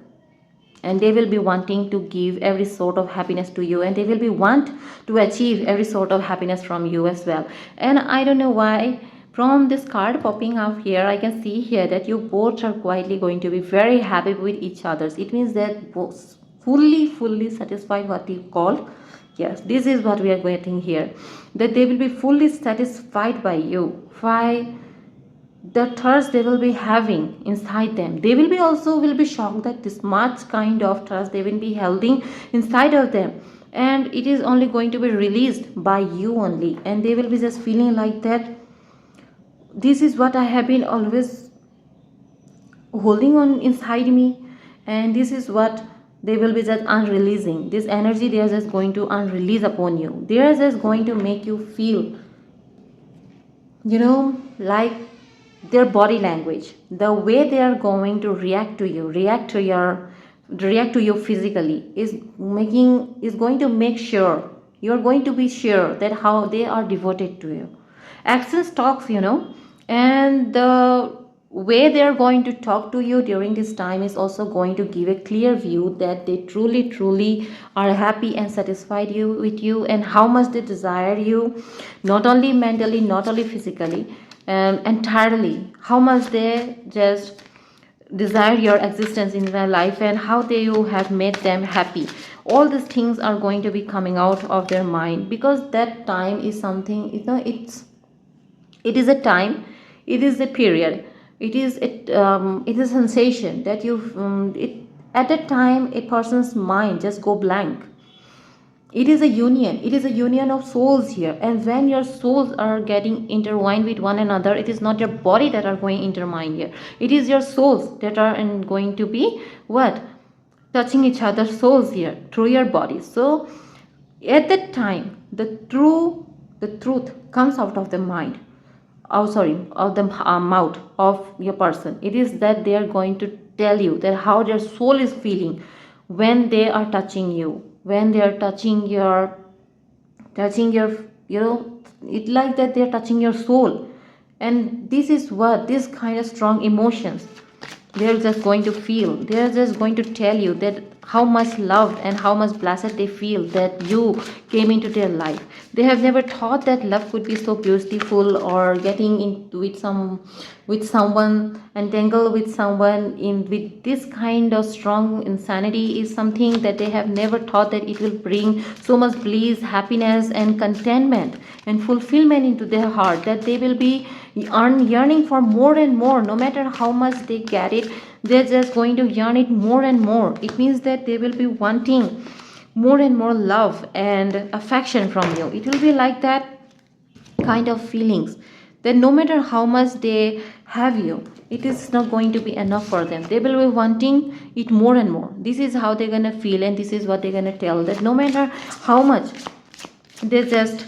and they will be wanting to give every sort of happiness to you, and they will be want to achieve every sort of happiness from you as well. And I don't know why, from this card popping up here, I can see here that you both are quietly going to be very happy with each other. It means that both fully satisfied, what you call. Yes, this is what we are getting here, that they will be fully satisfied by you. Why? The thirst they will be having inside them, they will be also will be shocked that this much kind of thirst they will be holding inside of them, and it is only going to be released by you only, and they will be just feeling like that this is what I have been always holding on inside me, and this is what they will be just unreleasing. This energy they are just going to unrelease upon you. They are just going to make you feel, like their body language, the way they are going to react to you physically is going to make sure you're going to be sure that how they are devoted to you. Accents talks, and the way they are going to talk to you during this time is also going to give a clear view that they truly are happy and satisfied with you, and how much they desire you, not only mentally, not only physically, entirely, how much they just desire your existence in their life, and how you have made them happy. All these things are going to be coming out of their mind, because that time is something, it is a time, it is a period, it is a sensation that at that time a person's mind just go blank. It is a union, it is a union of souls here, and when your souls are getting intertwined with one another, it is not your body that are going intertwined here, it is your souls that are going to be what, touching each other's souls here through your body. So at that time the truth comes out of the mind, oh sorry, of the mouth of your person. It is that they are going to tell you that how their soul is feeling when they are touching you, when they are touching your it like that they are touching your soul. And this is what this kind of strong emotions they're just going to feel, they're just going to tell you that how much loved and how much blessed they feel that you came into their life. They have never thought that love could be so beautiful, or getting into with someone, entangled with someone in with this kind of strong insanity is something that they have never thought that it will bring so much bliss, happiness and contentment and fulfillment into their heart, that they will be yearning for more and more. No matter how much they get it, they're just going to yearn it more and more. It means that they will be wanting more and more love and affection from you. It will be like that kind of feelings, that no matter how much they have you, it is not going to be enough for them. They will be wanting it more and more. This is how they're gonna feel, and this is what they're gonna tell, that no matter how much they just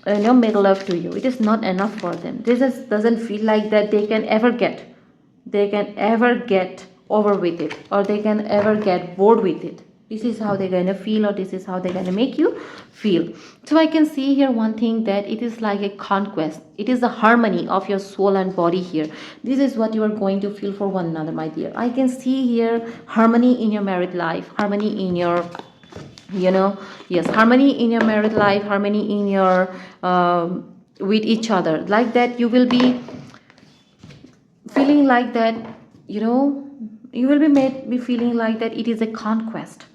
make love to you, it is not enough for them. This just doesn't feel like that they can ever get over with it, or they can ever get bored with it. This is how they're gonna feel, or this is how they're gonna make you feel. So I can see here one thing, that it is like a conquest, it is the harmony of your soul and body here. This is what you are going to feel for one another, my dear. I can see here harmony in your married life, harmony in your yes, harmony in your married life, harmony in your with each other, like that you will be feeling like that, you will be made be feeling like that it is a conquest,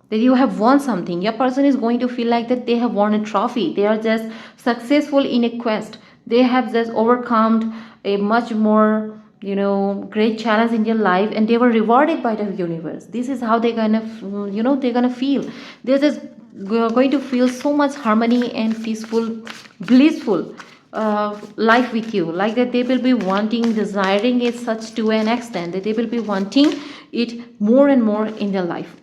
that you have won something. Your person is going to feel like that they have won a trophy, they are just successful in a quest, they have just overcome a much more great challenge in their life, and they were rewarded by the universe. This is how they're gonna they're gonna feel. They're just going to feel so much harmony and peaceful, blissful life with you, like that they will be wanting, desiring it such to an extent that they will be wanting it more and more in their life.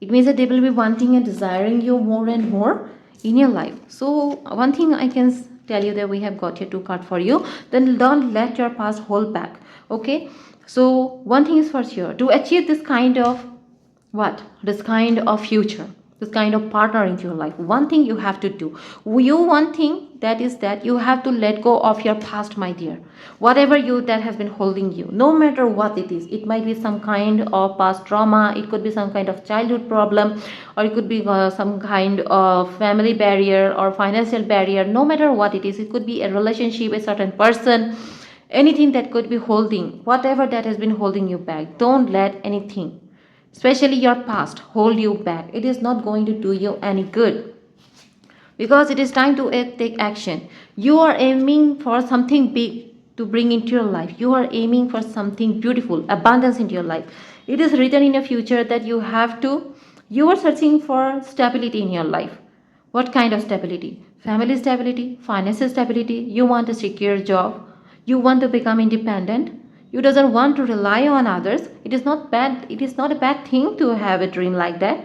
It means that they will be wanting and desiring you more and more in your life. So one thing I can tell you, that we have got here two cards for you, then don't let your past hold back. Okay, so one thing is for sure, to achieve this kind of this kind of future, this kind of partner into your life, one thing you have to do, one thing, that is that you have to let go of your past, my dear. Whatever that has been holding you, no matter what it is, it might be some kind of past trauma, it could be some kind of childhood problem, or it could be some kind of family barrier or financial barrier. No matter what it is, it could be a relationship, a certain person, anything that could be holding, whatever that has been holding you back. Don't let anything, especially your past, hold you back. It is not going to do you any good, because it is time to take action. You are aiming for something big to bring into your life. You are aiming for something beautiful, abundance into your life. It is written in your future that you are searching for stability in your life. What kind of stability? Family stability, financial stability. You want a secure job. You want to become independent. You doesn't want to rely on others. It is not bad. It is not a bad thing to have a dream like that.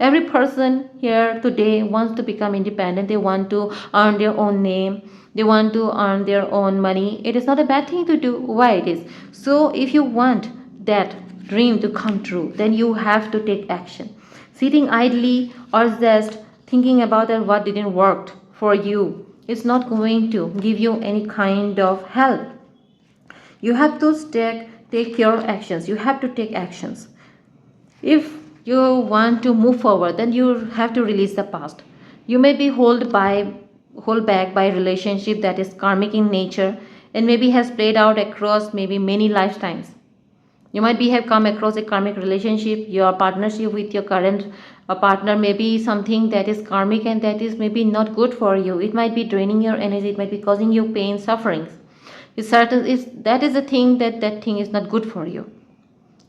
Every person here today wants to become independent. They want to earn their own name. They want to earn their own money. It is not a bad thing to do. Why it is? So if you want that dream to come true, then you have to take action. Sitting idly or just thinking about that what didn't work for you is not going to give you any kind of help. You have to take your actions. You have to take actions. If you want to move forward, then you have to release the past. You may be hold back by a relationship that is karmic in nature, and maybe has played out across maybe many lifetimes. You might be have come across a karmic relationship. Your partnership with your current partner may be something that is karmic, and that is maybe not good for you. It might be draining your energy. It might be causing you pain, sufferings. That is the thing, that thing is not good for you.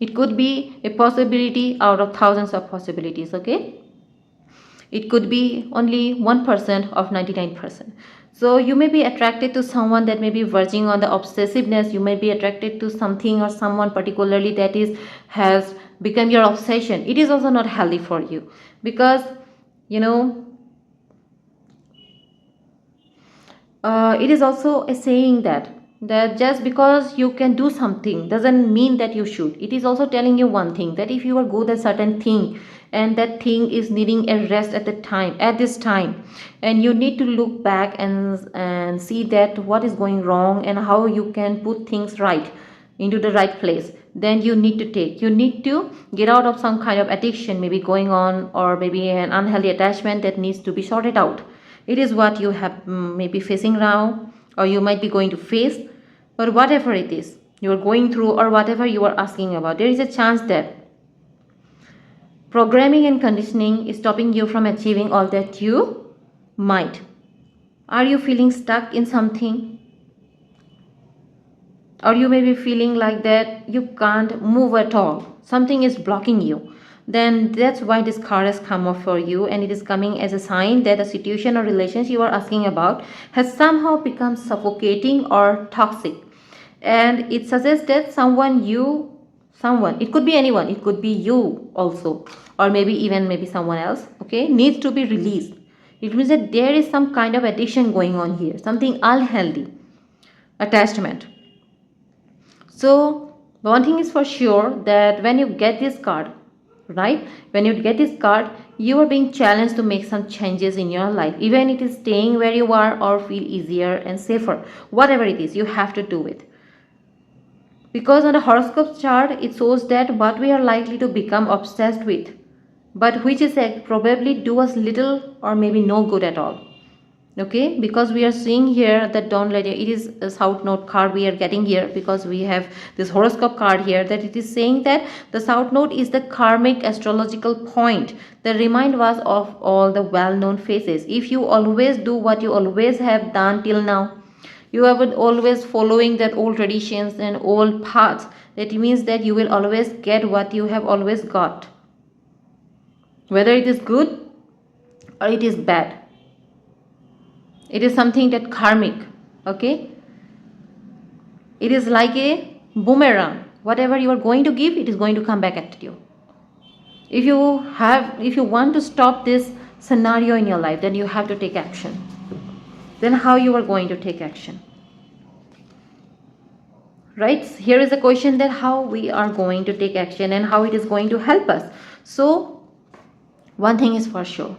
It could be a possibility out of thousands of possibilities, okay? It could be only 1% of 99%. So you may be attracted to someone that may be verging on the obsessiveness. You may be attracted to something or someone particularly that is has become your obsession. It is also not healthy for you, because you know it is also a saying that just because you can do something doesn't mean that you should. It is also telling you one thing, that if you are good at certain thing and that thing is needing a rest at this time, and you need to look back and see that what is going wrong and how you can put things right into the right place, then you need to get out of some kind of addiction maybe going on, or maybe an unhealthy attachment that needs to be sorted out. It is what you have maybe facing now, or you might be going to face, or whatever it is you are going through, or whatever you are asking about. There is a chance that programming and conditioning is stopping you from achieving all that you might. Are you feeling stuck in something? Or you may be feeling like that you can't move at all, something is blocking you. Then that's why this card has come up for you, and it is coming as a sign that the situation or relationship you are asking about has somehow become suffocating or toxic. And it suggests that someone, it could be anyone, it could be you also, or maybe someone else, okay, needs to be released. It means that there is some kind of addiction going on here, something unhealthy attachment. So one thing is for sure, that when you get this card, right, when you get this card, you are being challenged to make some changes in your life. Even it is staying where you are or feel easier and safer, whatever it is, you have to do it. Because on the horoscope chart, it shows that what we are likely to become obsessed with, but which is probably do us little or maybe no good at all. Okay, because we are seeing here that don't let it is a south node card we are getting here, because we have this horoscope card here, that it is saying that the south node is the karmic astrological point that remind us of all the well-known phases. If you always do what you always have done till now, you have been always following that old traditions and old paths, that means that you will always get what you have always got, whether it is good or it is bad. It is something that karmic, okay? It is like a boomerang. Whatever you are going to give, it is going to come back at you. If you want to stop this scenario in your life, then you have to take action. Then how you are going to take action? Right? Here is a question, that how we are going to take action and how it is going to help us. So one thing is for sure,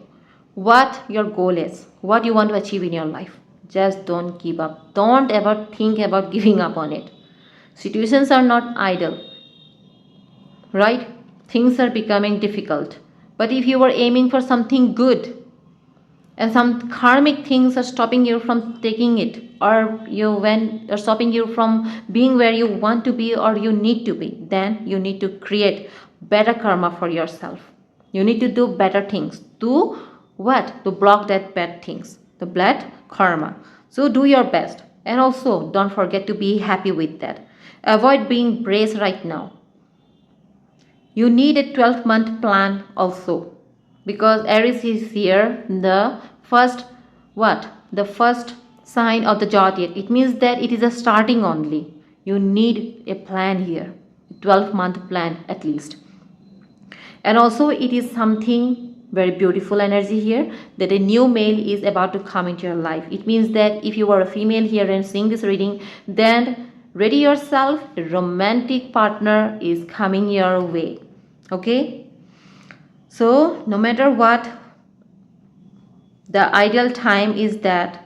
what your goal is, what you want to achieve in your life, just don't give up. Don't ever think about giving up on it. Situations are not idle, right? Things are becoming difficult, but if you are aiming for something good and some karmic things are stopping you from taking it, or are stopping you from being where you want to be or you need to be, then you need to create better karma for yourself. You need to do better things to what? To block that bad things, the bad karma. So do your best, and also don't forget to be happy with that. Avoid being braced right now. You need a 12-month plan also, because Aries is here, the first what? The first sign of the zodiac. It means that it is a starting only. You need a plan here, a 12-month plan at least. And also it is something very beautiful energy here, that a new male is about to come into your life. It means that if you are a female here and seeing this reading, then ready yourself, a romantic partner is coming your way. Okay, so no matter what, the ideal time is that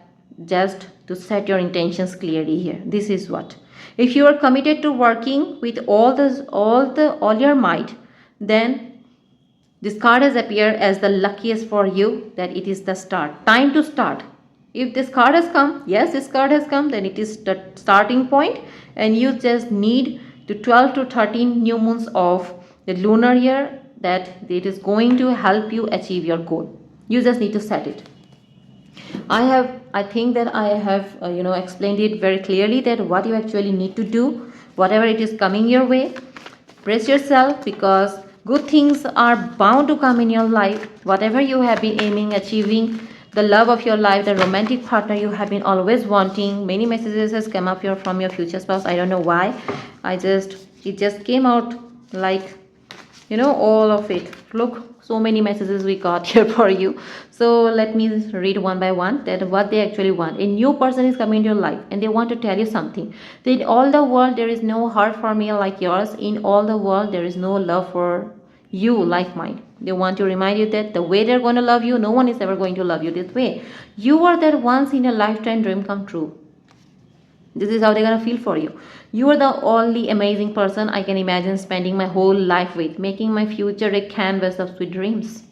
just to set your intentions clearly here. This is what, if you are committed to working with all your might, then this card has appeared as the luckiest for you, that it is the start, time to start. If this card has come, yes, this card has come, then it is the starting point, and you just need to 12 to 13 new moons of the lunar year, that it is going to help you achieve your goal. You just need to set it. I think that I have explained it very clearly, that what you actually need to do, whatever it is coming your way. Brace yourself, because good things are bound to come in your life. Whatever you have been aiming, achieving, the love of your life, the romantic partner you have been always wanting. Many messages has come up here from your future spouse. I don't know why. It just came out like, all of it. Look, so many messages we got here for you. So let me read one by one that what they actually want. A new person is coming into your life and they want to tell you something, that in all the world there is no heart for me like yours. In all the world there is no love for you like mine. They want to remind you that the way they're going to love you, no one is ever going to love you this way. You are that once in a lifetime dream come true. This is how they're gonna feel for you. You are the only amazing person I can imagine spending my whole life with, making my future a canvas of sweet dreams.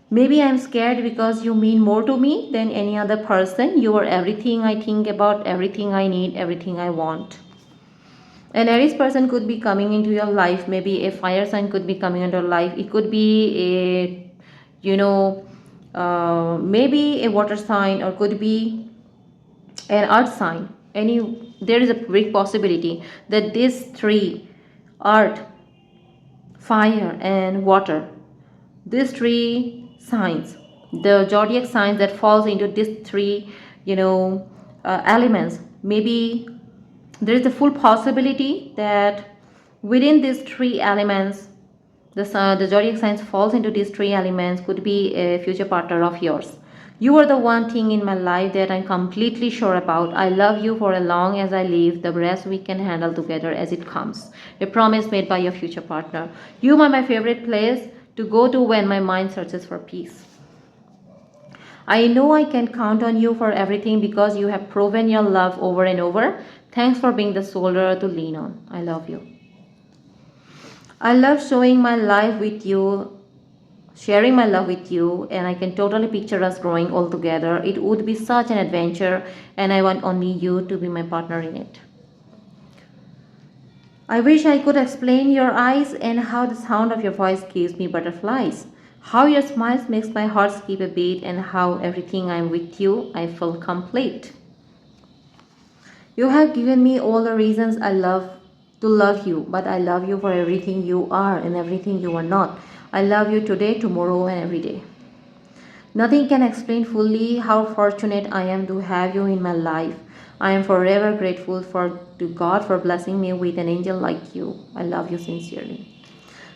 Maybe I'm scared because you mean more to me than any other person. You are everything I think about, everything I need, everything I want. An Aries person could be coming into your life. Maybe a fire sign could be coming into your life. It could be maybe a water sign, or could be an earth sign. There is a big possibility that these three, earth, fire and water, these three signs, the zodiac signs that falls into these three elements, maybe there is a full possibility that within these three elements, the zodiac signs falls into these three elements, could be a future partner of yours. You are the one thing in my life that I'm completely sure about. I love you for as long as I live. The rest we can handle together as it comes. A promise made by your future partner. You are my favorite place to go to when my mind searches for peace. I know I can count on you for everything because you have proven your love over and over. Thanks for being the shoulder to lean on. I love you. I love showing my life with you, sharing my love with you, and I can totally picture us growing all together. It would be such an adventure, and I want only you to be my partner in it. I wish I could explain your eyes and how the sound of your voice gives me butterflies. How your smile makes my heart skip a beat, and how everything I'm with you, I feel complete. You have given me all the reasons I love to love you, but I love you for everything you are and everything you are not. I love you today, tomorrow, and every day. Nothing can explain fully how fortunate I am to have you in my life. I am forever grateful to God for blessing me with an angel like you. I love you sincerely.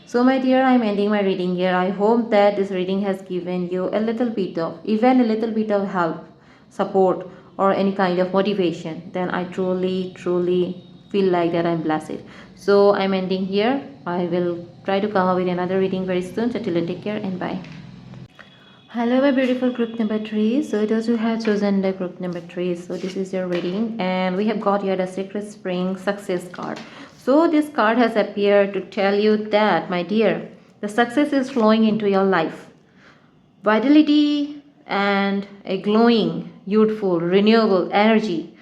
So my dear, I'm ending my reading here. I hope that this reading has given you even a little bit of help, support, or any kind of motivation. Then I truly, truly feel like that I'm blessed. So I'm ending here. I will try to come up with another reading very soon. So till then, take care and bye. Hello my beautiful group number 3. So those who have chosen the group number 3, so this is your reading, and we have got here the Sacred Spring Success card. So this card has appeared to tell you that, my dear, the success is flowing into your life. Vitality and a glowing, youthful, renewable energy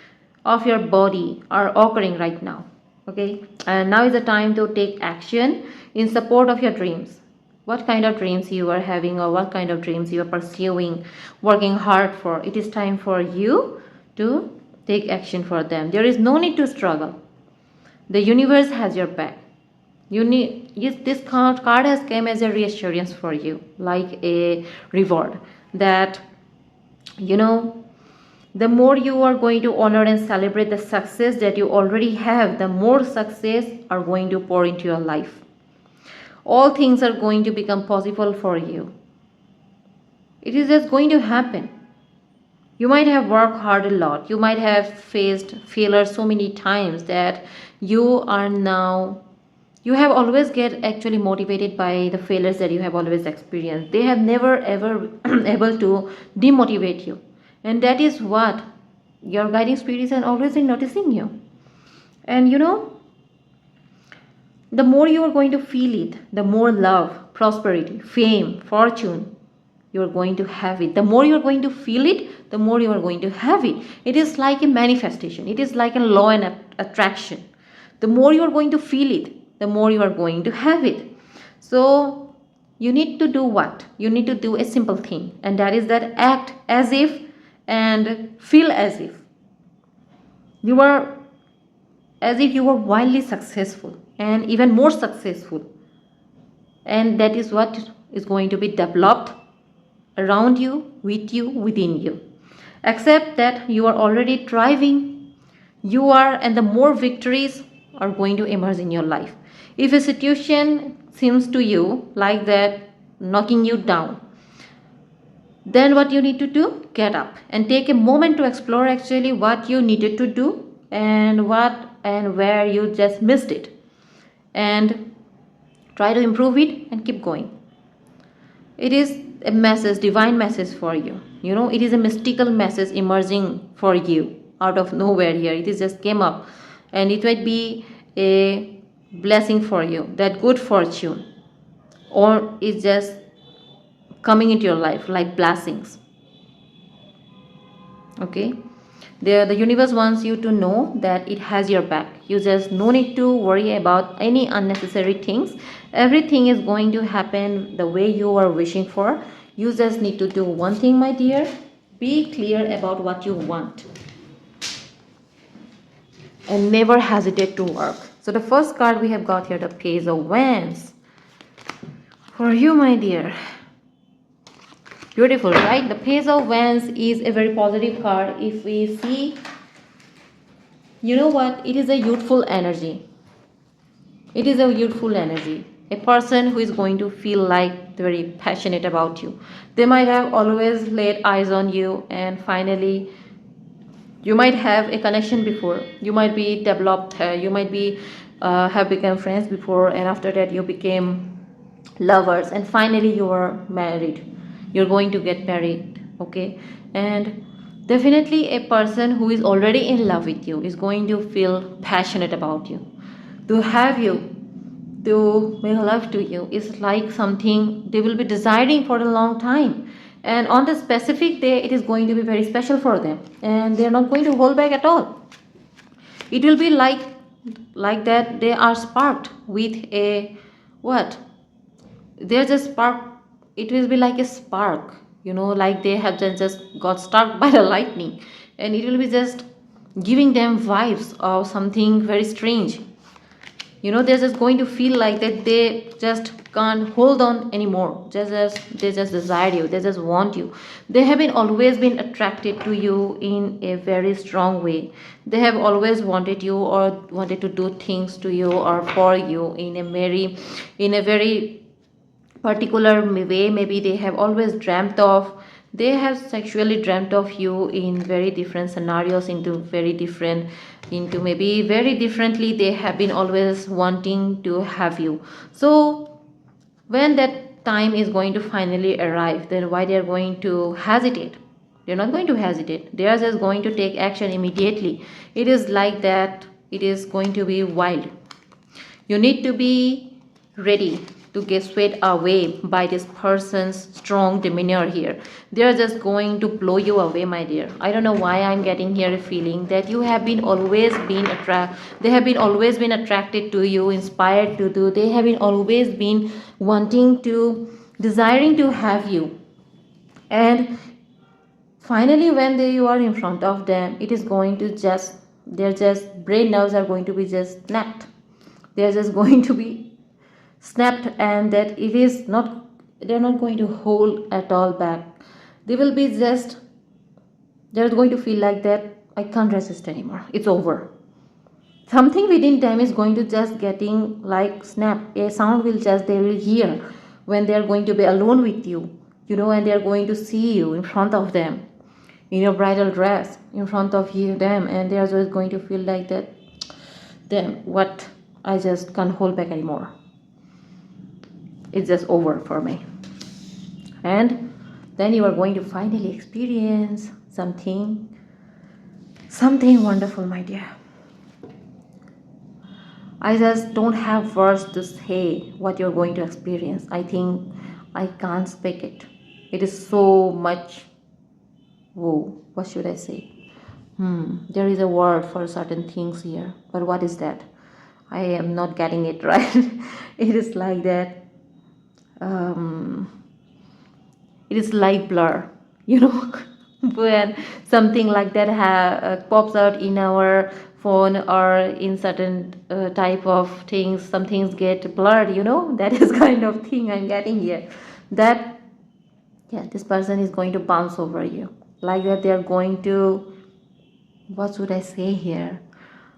of your body are occurring right now. Okay, and now is the time to take action in support of your dreams. What kind of dreams you are having, or what kind of dreams you are pursuing, working hard for, it is time for you to take action for them. There is no need to struggle. The universe has your back. This card has come as a reassurance for you, like a reward, that the more you are going to honor and celebrate the success that you already have, the more success are going to pour into your life. All things are going to become possible for you. It is just going to happen. You might have worked hard a lot. You might have faced failure so many times that you have always get actually motivated by the failures that you have always experienced. They have never ever able to demotivate you. And that is what your guiding spirits are always in noticing you. And the more you are going to feel it, the more love, prosperity, fame, fortune you are going to have it. The more you are going to feel it, the more you are going to have it. It is like a manifestation. It is like a law and attraction. The more you are going to feel it, the more you are going to have it. So you need to do what? You need to do a simple thing, and that is that act as if and feel as if you were wildly successful. and even more successful. And that is what is going to be developed around you, with you, within you. Accept that you are already thriving, you are, and the more victories are going to emerge in your life. If a situation seems to you like that knocking you down, then what you need to do, get up and take a moment to explore actually what you needed to do and what and where you just missed it, and try to improve it and keep going. It is a message, divine message for you. It is a mystical message emerging for you out of nowhere here. It is just came up, and it might be a blessing for you, that good fortune, or it's just coming into your life like blessings. Okay, the universe wants you to know that it has your back. You just no need to worry about any unnecessary things. Everything is going to happen the way you are wishing for. You just need to do one thing, my dear. Be clear about what you want and never hesitate to work. So the first card we have got here, the Page of Wands. For you, my dear. Beautiful, right? The Page of Wands is a very positive card. If we see, you know what? It is a youthful energy. It is a youthful energy. A person who is going to feel like very passionate about you. They might have always laid eyes on you, and finally you might have a connection before. You might be developed, you might be have become friends before, and after that you became lovers, and finally you are married. You're going to get married, okay? And definitely a person who is already in love with you is going to feel passionate about you. To have you, to make love to you is like something they will be desiring for a long time, and on the specific day it is going to be very special for them, and they are not going to hold back at all. It will be like that they are sparked with a what, they're just spark. It will be like a spark, like they have just got struck by the lightning, and it will be just giving them vibes of something very strange. They're just going to feel like that they just can't hold on anymore. They just desire you, they just want you. They have been always been attracted to you in a very strong way. They have always wanted you, or wanted to do things to you or for you in a very particular way. Maybe they have always dreamt of, they have sexually dreamt of you in very different scenarios, into maybe very differently. They have been always wanting to have you. So when that time is going to finally arrive, then why they are going to hesitate? They're not going to hesitate, they are just going to take action immediately. It is like that, it is going to be wild. You need to be ready to get swept away by this person's strong demeanor here. They are just going to blow you away, my dear. I don't know why I'm getting here a feeling that you have been always been they have been always been attracted to you, inspired to do. They have been always been wanting to, desiring to have you. And finally when you are in front of them, it is going to just, their just brain nerves are going to be just snapped. They're just going to be snapped, and that it is not, they're not going to hold at all back. They will be just, they're going to feel like that I can't resist anymore, it's over. Something within them is going to just getting like snap. A sound will just, they will hear when they're going to be alone with you, and they're going to see you in front of them in your bridal dress in front of them, and they're just going to feel like that, them what, I just can't hold back anymore, it's just over for me. And then you are going to finally experience something wonderful, my dear. I just don't have words to say what you're going to experience. I think I can't speak it. It is so much. Whoa, what should I say? There is a word for certain things here, but what is that? I am not getting it right. It is like that. It is like blur, when something like that pops out in our phone or in certain type of things, some things get blurred, that is kind of thing I'm getting here. That, yeah, this person is going to bounce over you, like that they are going to, what should I say here,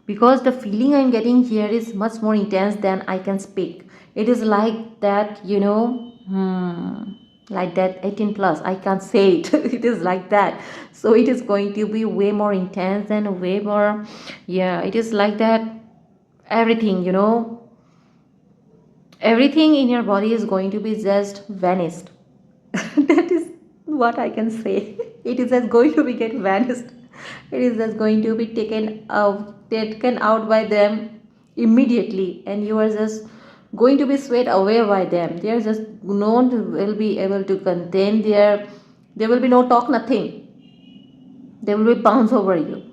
because the feeling I'm getting here is much more intense than I can speak. It is like that, like that 18 plus, I can't say it. It is like that. So it is going to be way more intense and way more, yeah, it is like that. Everything, everything in your body is going to be just vanished. That is what I can say. It is just going to be get vanished. It is just going to be taken out by them immediately, and you are just going to be swept away by them. They are just no one will be able to contain their. There will be no talk, nothing. They will be bounce over you.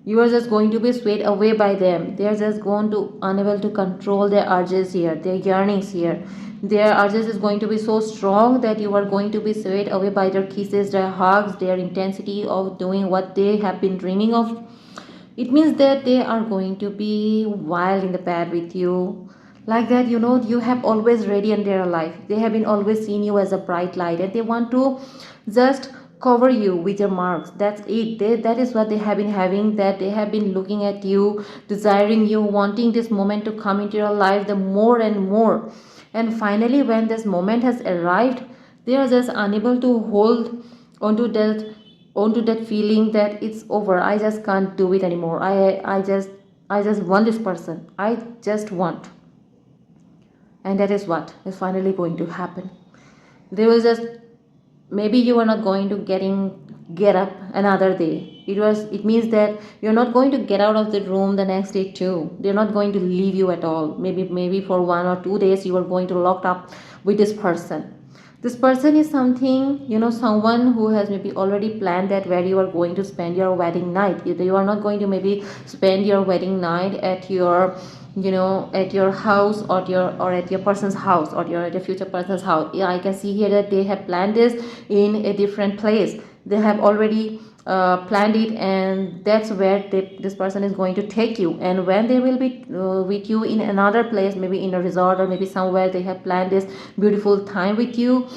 You are just going to be swayed away by them. They are just going to unable to control their urges here, their yearnings here. Their urges is going to be so strong that you are going to be swayed away by their kisses, their hugs, their intensity of doing what they have been dreaming of. It means that they are going to be wild in the bed with you, like that. You have always radiant their life. They have been always seen you as a bright light, and they want to just cover you with your marks. That's it. That is what they have been having, that they have been looking at you, desiring you, wanting this moment to come into your life the more and more. And finally, when this moment has arrived, they are just unable to hold onto that feeling that it's over. I just can't do it anymore. I just want this person. I just want. And that is what is finally going to happen. They will just, maybe you are not going to get up another day. It means that you're not going to get out of the room the next day too. They're not going to leave you at all. Maybe for 1 or 2 days you are going to locked up with this person. This person is something, someone who has maybe already planned that where you are going to spend your wedding night. You are not going to maybe spend your wedding night at your, at your house, or at your person's house, or at your future person's house. Yeah, I can see here that they have planned this in a different place. They have already planned it, and that's where this person is going to take you. And when they will be with you in another place, maybe in a resort, or maybe somewhere they have planned this beautiful time with you,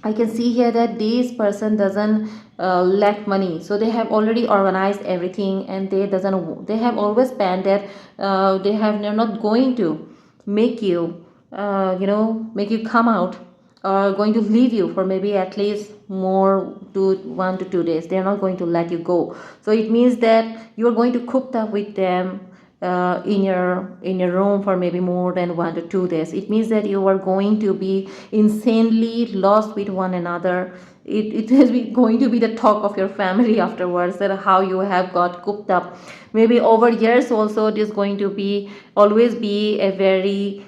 I can see here that this person doesn't lack money, so they have already organized everything, and they have always planned that they're not going to make you make you come out, or going to leave you for maybe at least more to 1 to 2 days. They're not going to let you go. So it means that you're going to cook up with them in your room for maybe more than 1 to 2 days. It means that you are going to be insanely lost with one another. It is going to be the talk of your family afterwards, that how you have got cooked up. Maybe over years also, it is going to be always be a very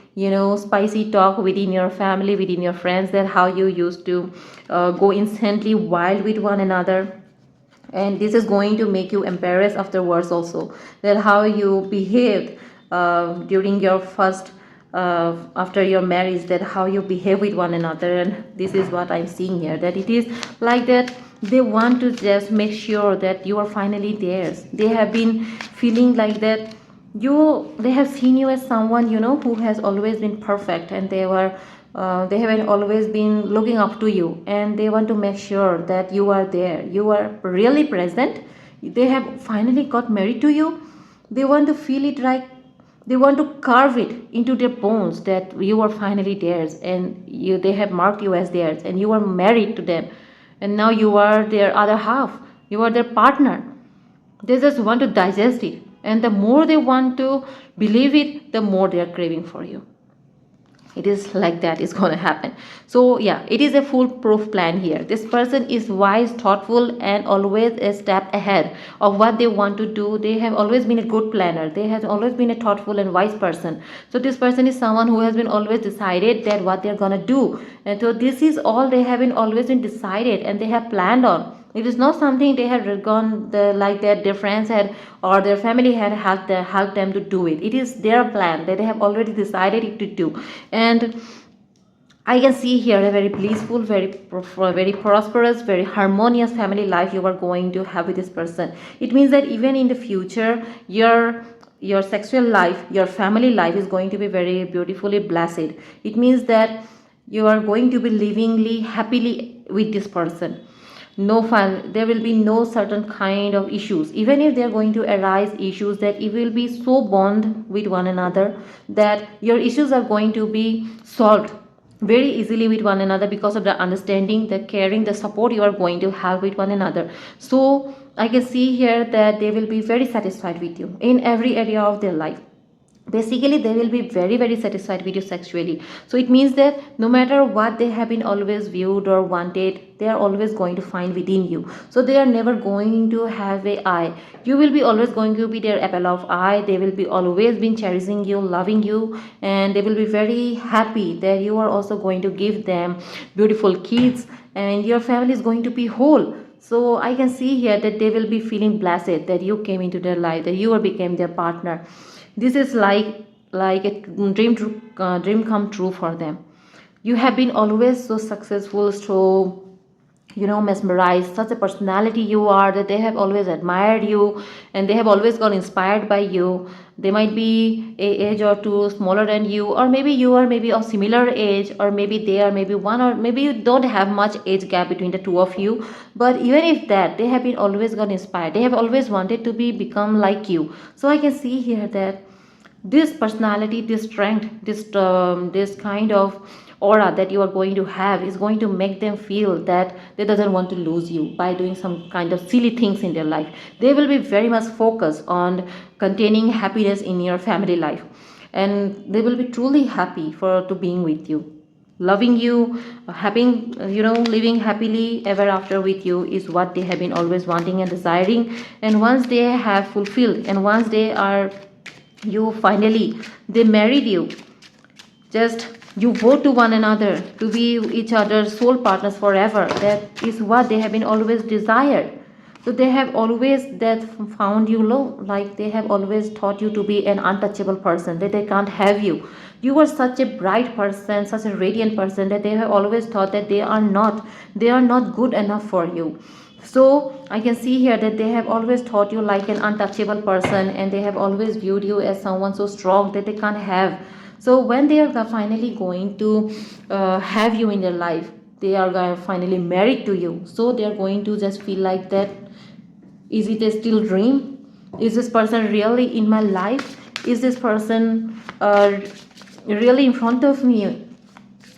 spicy talk within your family, within your friends, that how you used to go instantly wild with one another. And this is going to make you embarrassed afterwards also, that how you behaved during your first after your marriage, that how you behave with one another. And this is what I'm seeing here, that it is like that they want to just make sure that you are finally theirs. They have been feeling like that they have seen you as someone who has always been perfect, and they haven't always been looking up to you, and they want to make sure that you are there, you are really present. They have finally got married to you. They want to feel it, right? They want to carve it into their bones that you are finally theirs, and they have marked you as theirs, and you are married to them, and now you are their other half, you are their partner. They just want to digest it, and the more they want to believe it, the more they are craving for you. It is like that is going to happen. So yeah, it is a foolproof plan here. This person is wise, thoughtful, and always a step ahead of what they want to do. They have always been a good planner. They have always been a thoughtful and wise person. So this person is someone who has been always decided that what they're going to do, and so this is all they have been always been decided, and they have planned on. It is not something they had gone like their friends had, or their family had helped them to do it. It is their plan that they have already decided it to do. And I can see here a very blissful, very prosperous, very harmonious family life you are going to have with this person. It means that even in the future, your sexual life, your family life is going to be very beautifully blessed. It means that you are going to be livingly happily with this person. No fun, there will be no certain kind of issues. Even if they are going to arise issues, that it will be so bond with one another that your issues are going to be solved very easily with one another, because of the understanding, the caring, the support you are going to have with one another. So I can see here that they will be very satisfied with you in every area of their life. Basically they will be very satisfied with you sexually. So it means that no matter what they have been always viewed or wanted, they are always going to find within you. So they are never going to have a eye. You will be always going to be their apple of eye. They will be always been cherishing you, loving you, and they will be very happy that you are also going to give them beautiful kids, and your family is going to be whole. So I can see here that they will be feeling blessed that you came into their life, that you became their partner. This is like a dream come true for them. You have been always so successful, so mesmerized, such a personality you are, that they have always admired you, and they have always got inspired by you. They might be a age or two smaller than you, or maybe you are maybe of similar age, or maybe they are maybe one, or maybe you don't have much age gap between the two of you. But even if that, they have been always got inspired, they have always wanted to be become like you. So I can see here that this personality, this strength, this kind of aura that you are going to have is going to make them feel that they doesn't want to lose you by doing some kind of silly things in their life. They will be very much focused on containing happiness in your family life, and they will be truly happy for to being with you, loving you, having living happily ever after with you is what they have been always wanting and desiring. And once they have fulfilled, and once they are you finally they married you, just you vote to one another to be each other's soul partners forever, that is what they have been always desired. So they have always that found you low, like they have always thought you to be an untouchable person, that they can't have you. You were such a bright person, such a radiant person, that they have always thought that they are not good enough for you. So I can see here that they have always thought you like an untouchable person, and they have always viewed you as someone so strong that they can't have. So when they are finally going to have you in their life, they are finally married to you, so they are going to just feel like that, is it a still dream? Is this person really in my life? Is this person really in front of me?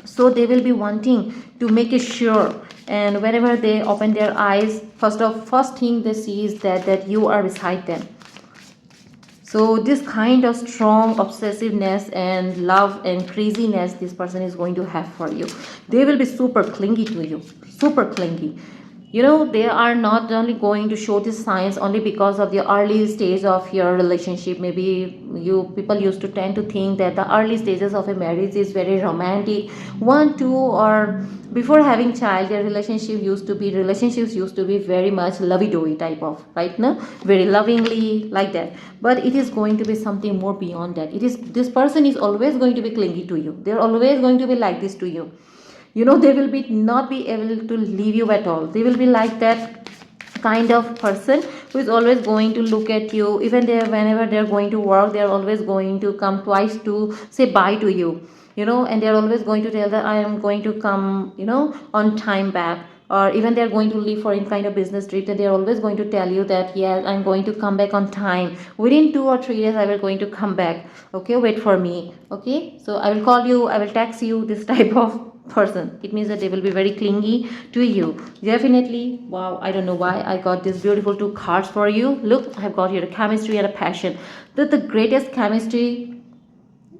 So they will be wanting to make it sure, and whenever they open their eyes, first thing they see is that you are beside them. So this kind of strong obsessiveness and love and craziness this person is going to have for you. They will be super clingy to you, super clingy. They are not only going to show this signs only because of the early stage of your relationship. Maybe you people used to tend to think that the early stages of a marriage is very romantic, one two, or before having child their relationships used to be very much lovey-dovey type of, right now, very lovingly like that. But it is going to be something more beyond that. It is, this person is always going to be clingy to you, they're always going to be like this to you. They will be not be able to leave you at all. They will be like that kind of person who is always going to look at you. Even they, whenever they're going to work, they're always going to come twice to say bye to you. And they're always going to tell that I am going to come on time back. Or even they're going to leave for any kind of business trip, and they're always going to tell you that yes, I'm going to come back on time, within 2 or 3 days I will going to come back, okay, wait for me, okay, so I will call you, I will text you, this type of person. It means that they will be very clingy to you, definitely. Wow, I don't know why I got these beautiful two cards for you. Look, I have got here a chemistry and a passion. That the greatest chemistry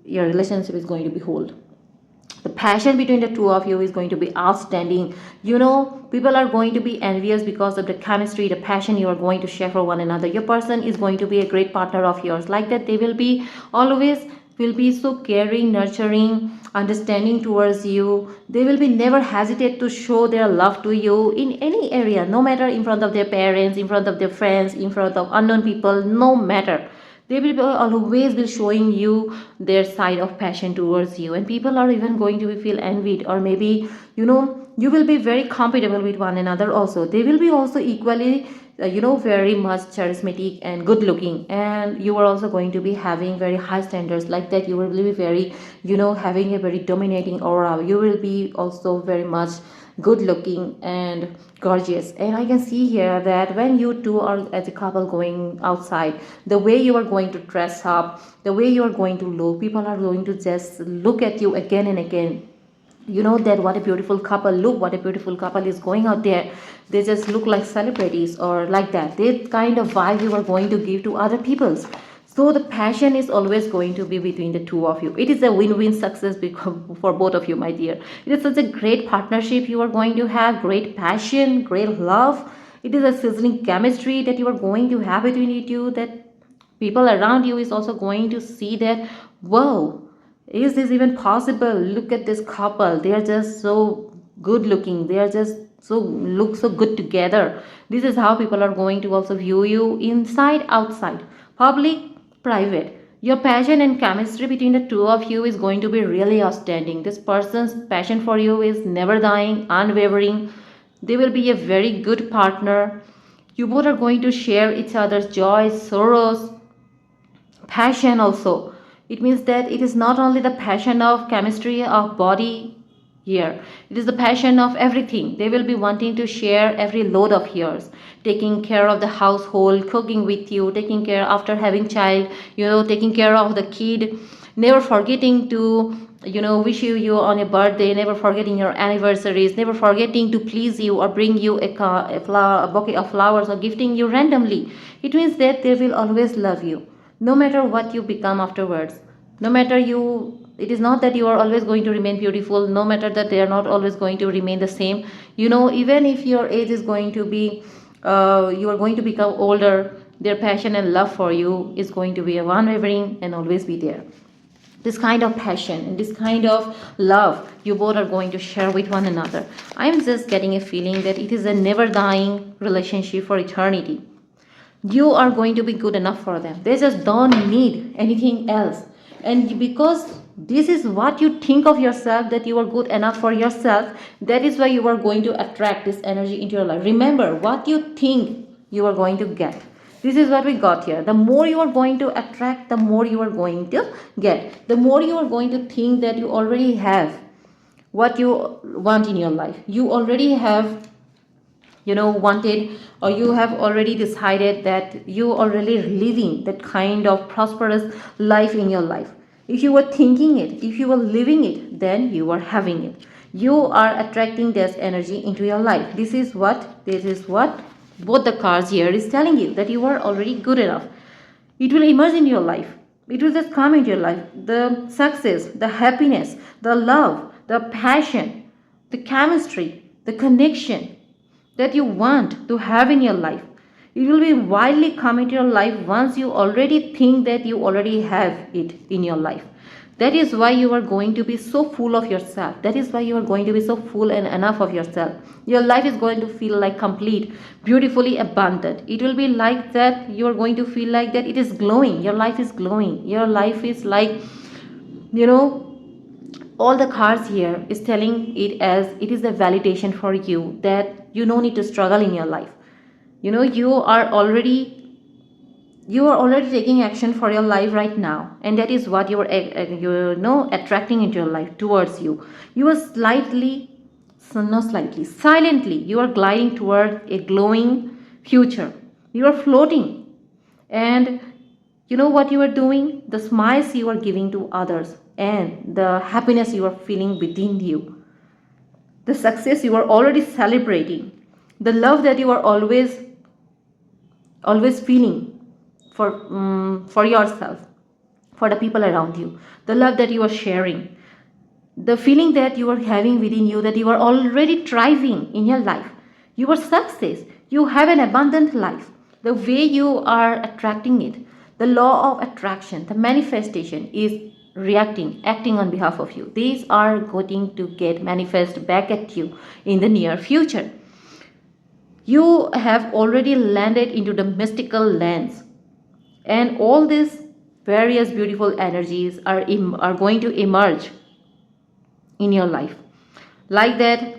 your relationship is going to behold. The passion between the two of you is going to be outstanding. People are going to be envious because of the chemistry, the passion you are going to share for one another. Your person is going to be a great partner of yours, like that. They will be always will be so caring, nurturing, understanding towards you. They will be never hesitate to show their love to you in any area, no matter in front of their parents, in front of their friends, in front of unknown people, no matter. They will always be showing you their side of passion towards you, and people are even going to feel envied, or maybe you will be very compatible with one another. Also, they will be also equally very much charismatic and good looking, and you are also going to be having very high standards like that. You will be very having a very dominating aura. You will be also very much good looking and gorgeous. And I can see here that when you two are as a couple going outside, the way you are going to dress up, the way you are going to look, people are going to just look at you again and again. That what a beautiful couple, look what a beautiful couple is going out there. They just look like celebrities, or like that. They kind of vibe you are going to give to other people's. So the passion is always going to be between the two of you. It is a win-win success for both of you, my dear. It is such a great partnership you are going to have. Great passion, great love. It is a sizzling chemistry that you are going to have between you two, that people around you is also going to see that, whoa, is this even possible? Look at this couple. They are just so good looking. They are just so look so good together. This is how people are going to also view you, inside, outside, public, private. Your passion and chemistry between the two of you is going to be really outstanding. This person's passion for you is never dying, unwavering. They will be a very good partner. You both are going to share each other's joys, sorrows, passion also. It means that it is not only the passion of chemistry of body here, it is the passion of everything. They will be wanting to share every load of yours, taking care of the household, cooking with you, taking care after having child, taking care of the kid, never forgetting to wish you on your birthday, never forgetting your anniversaries, never forgetting to please you or bring you a bouquet of flowers, or gifting you randomly. It means that they will always love you, no matter what you become afterwards. No matter it is not that you are always going to remain beautiful, no matter that they are not always going to remain the same. Even if your age is going to be you are going to become older, their passion and love for you is going to be unwavering and always be there. This kind of passion and this kind of love you both are going to share with one another. I am just getting a feeling that it is a never dying relationship for eternity. You are going to be good enough for them. They just don't need anything else. And because this is what you think of yourself, that you are good enough for yourself, that is why you are going to attract this energy into your life. Remember, what you think, you are going to get. This is what we got here. The more you are going to attract, the more you are going to get. The more you are going to think that you already have what you want in your life. You already have wanted, or you have already decided that you already living that kind of prosperous life in your life. If you were thinking it, if you were living it, then you are having it. You are attracting this energy into your life. This is what both the cards here is telling you, that you are already good enough. It will emerge in your life. It will just come into your life. The success, the happiness, the love, the passion, the chemistry, the connection that you want to have in your life, it will be widely come into your life once you already think that you already have it in your life. That is why you are going to be so full of yourself. That is why you are going to be so full and enough of yourself. Your life is going to feel like complete, beautifully abundant. It will be like that. You are going to feel like that it is glowing. Your life is glowing. Your life is like, all the cards here is telling it as it is a validation for you that you no need to struggle in your life. You are already taking action for your life right now, and that is what you are attracting into your life towards you. You are silently you are gliding toward a glowing future. You are floating, and you know what you are doing? The smiles you are giving to others, and the happiness you are feeling within you, the success you are already celebrating, the love that you are always feeling for yourself, for the people around you, the love that you are sharing, the feeling that you are having within you, that you are already thriving in your life, you are success, you have an abundant life. The way you are attracting it, the law of attraction, the manifestation is acting on behalf of you. These are going to get manifest back at you in the near future. You have already landed into the mystical lands. And all these various beautiful energies are going to emerge in your life. Like that,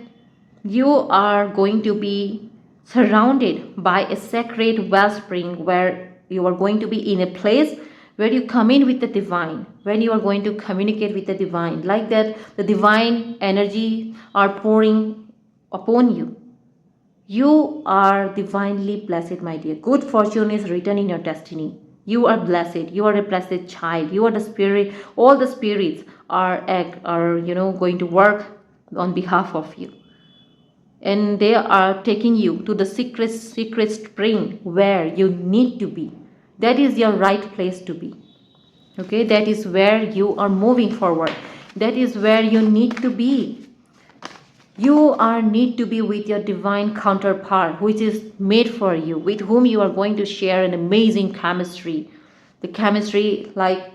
you are going to be surrounded by a sacred wellspring where you are going to be in a place where you come in with the divine, when you are going to communicate with the divine. Like that, the divine energy are pouring upon you. You are divinely blessed, my dear. Good fortune is written in your destiny. You are blessed. You are a blessed child. You are the spirit. All the spirits are going to work on behalf of you, and they are taking you to the secret spring where you need to be. That is your right place to be. Okay, that is where you are moving forward. That is where you need to be. You are need to be with your divine counterpart, which is made for you, with whom you are going to share an amazing chemistry. The chemistry like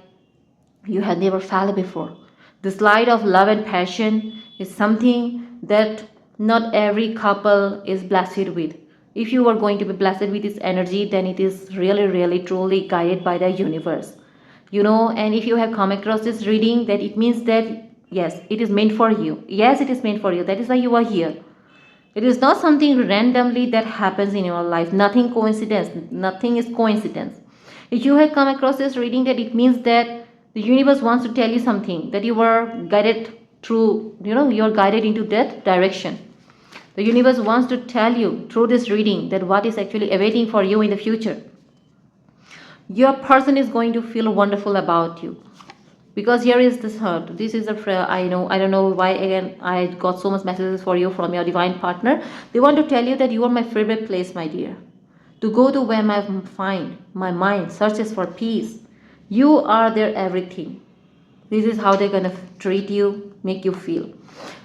you had never felt before. This light of love and passion is something that not every couple is blessed with. If you are going to be blessed with this energy, then it is really, really, truly guided by the universe. And if you have come across this reading, that it means that yes, it is meant for you. Yes, it is meant for you. That is why you are here. It is not something randomly that happens in your life. Nothing coincidence. Nothing is coincidence. If you have come across this reading, that it means that the universe wants to tell you something, that you were guided through, you are guided into that direction. The universe wants to tell you through this reading that what is actually awaiting for you in the future. Your person is going to feel wonderful about you, because here is this hurt. This is I don't know why again I got so much messages for you from your divine partner. They want to tell you that you are my favorite place, my dear, to go to where my mind searches for peace. You are their everything. This is how they're gonna treat you, make you feel.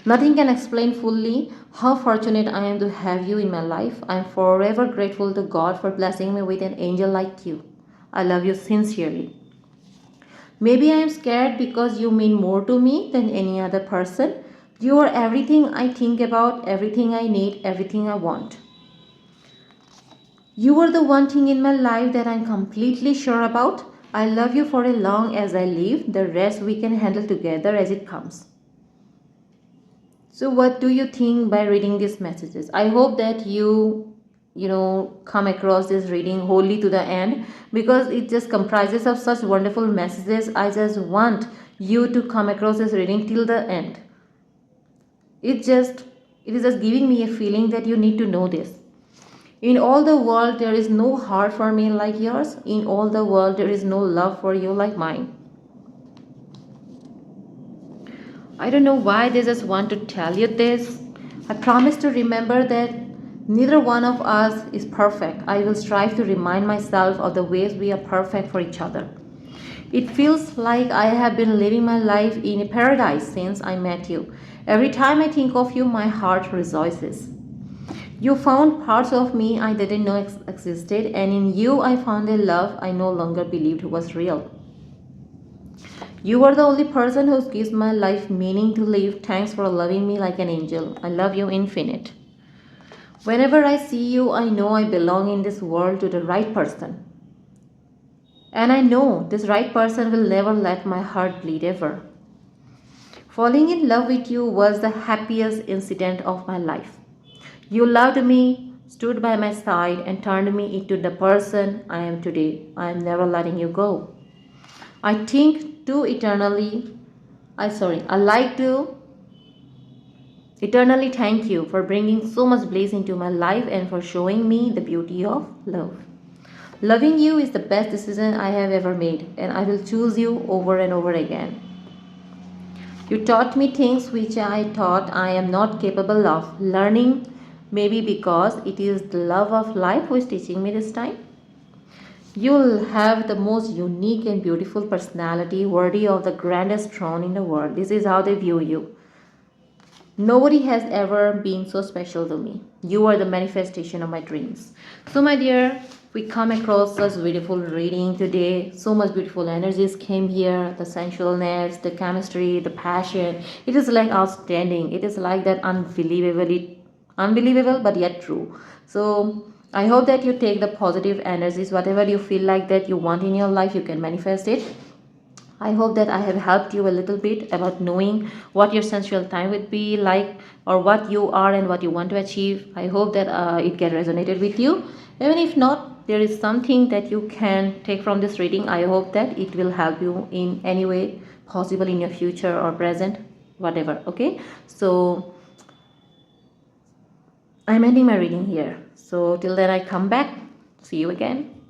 Nothing can explain fully how fortunate I am to have you in my life. I am forever grateful to God for blessing me with an angel like you. I love you sincerely. Maybe I am scared because you mean more to me than any other person. You are everything I think about, everything I need, everything I want. You are the one thing in my life that I'm completely sure about. I love you for as long as I live. The rest we can handle together as it comes. So what do you think by reading these messages? I hope that you come across this reading wholly to the end, because it just comprises of such wonderful messages. I just want you to come across this reading till the end. It is just giving me a feeling that you need to know this. In all the world there is no heart for me like yours. In all the world there is no love for you like mine. I don't know why they just want to tell you this. I promise to remember that neither one of us is perfect. I will strive to remind myself of the ways we are perfect for each other. It feels like I have been living my life in a paradise since I met you. Every time I think of you, my heart rejoices. You found parts of me I didn't know existed, and in you I found a love I no longer believed was real. You are the only person who gives my life meaning to live. Thanks for loving me like an angel. I love you infinite. Whenever I see you, I know I belong in this world to the right person. And I know this right person will never let my heart bleed ever. Falling in love with you was the happiest incident of my life. You loved me, stood by my side, and turned me into the person I am today. I am never letting you go. I think to eternally, I like to eternally thank you for bringing so much bliss into my life and for showing me the beauty of love. Loving you is the best decision I have ever made, and I will choose you over and over again. You taught me things which I thought I am not capable of learning, maybe because it is the love of life who is teaching me this time. You'll have the most unique and beautiful personality worthy of the grandest throne in the world. This is how they view you. Nobody has ever been so special to me. You are the manifestation of my dreams. So, my dear, we come across such beautiful reading today. So much beautiful energies came here. The sensualness, the chemistry, the passion. It is like outstanding. It is like that unbelievable but yet true. So, I hope that you take the positive energies, whatever you feel like that you want in your life, you can manifest it. I hope that I have helped you a little bit about knowing what your sensual time would be like, or what you are and what you want to achieve. I hope that it can resonated with you. Even if not, there is something that you can take from this reading. I hope that it will help you in any way possible in your future or present, whatever. Okay, so I'm ending my reading here. So till then I come back. See you again.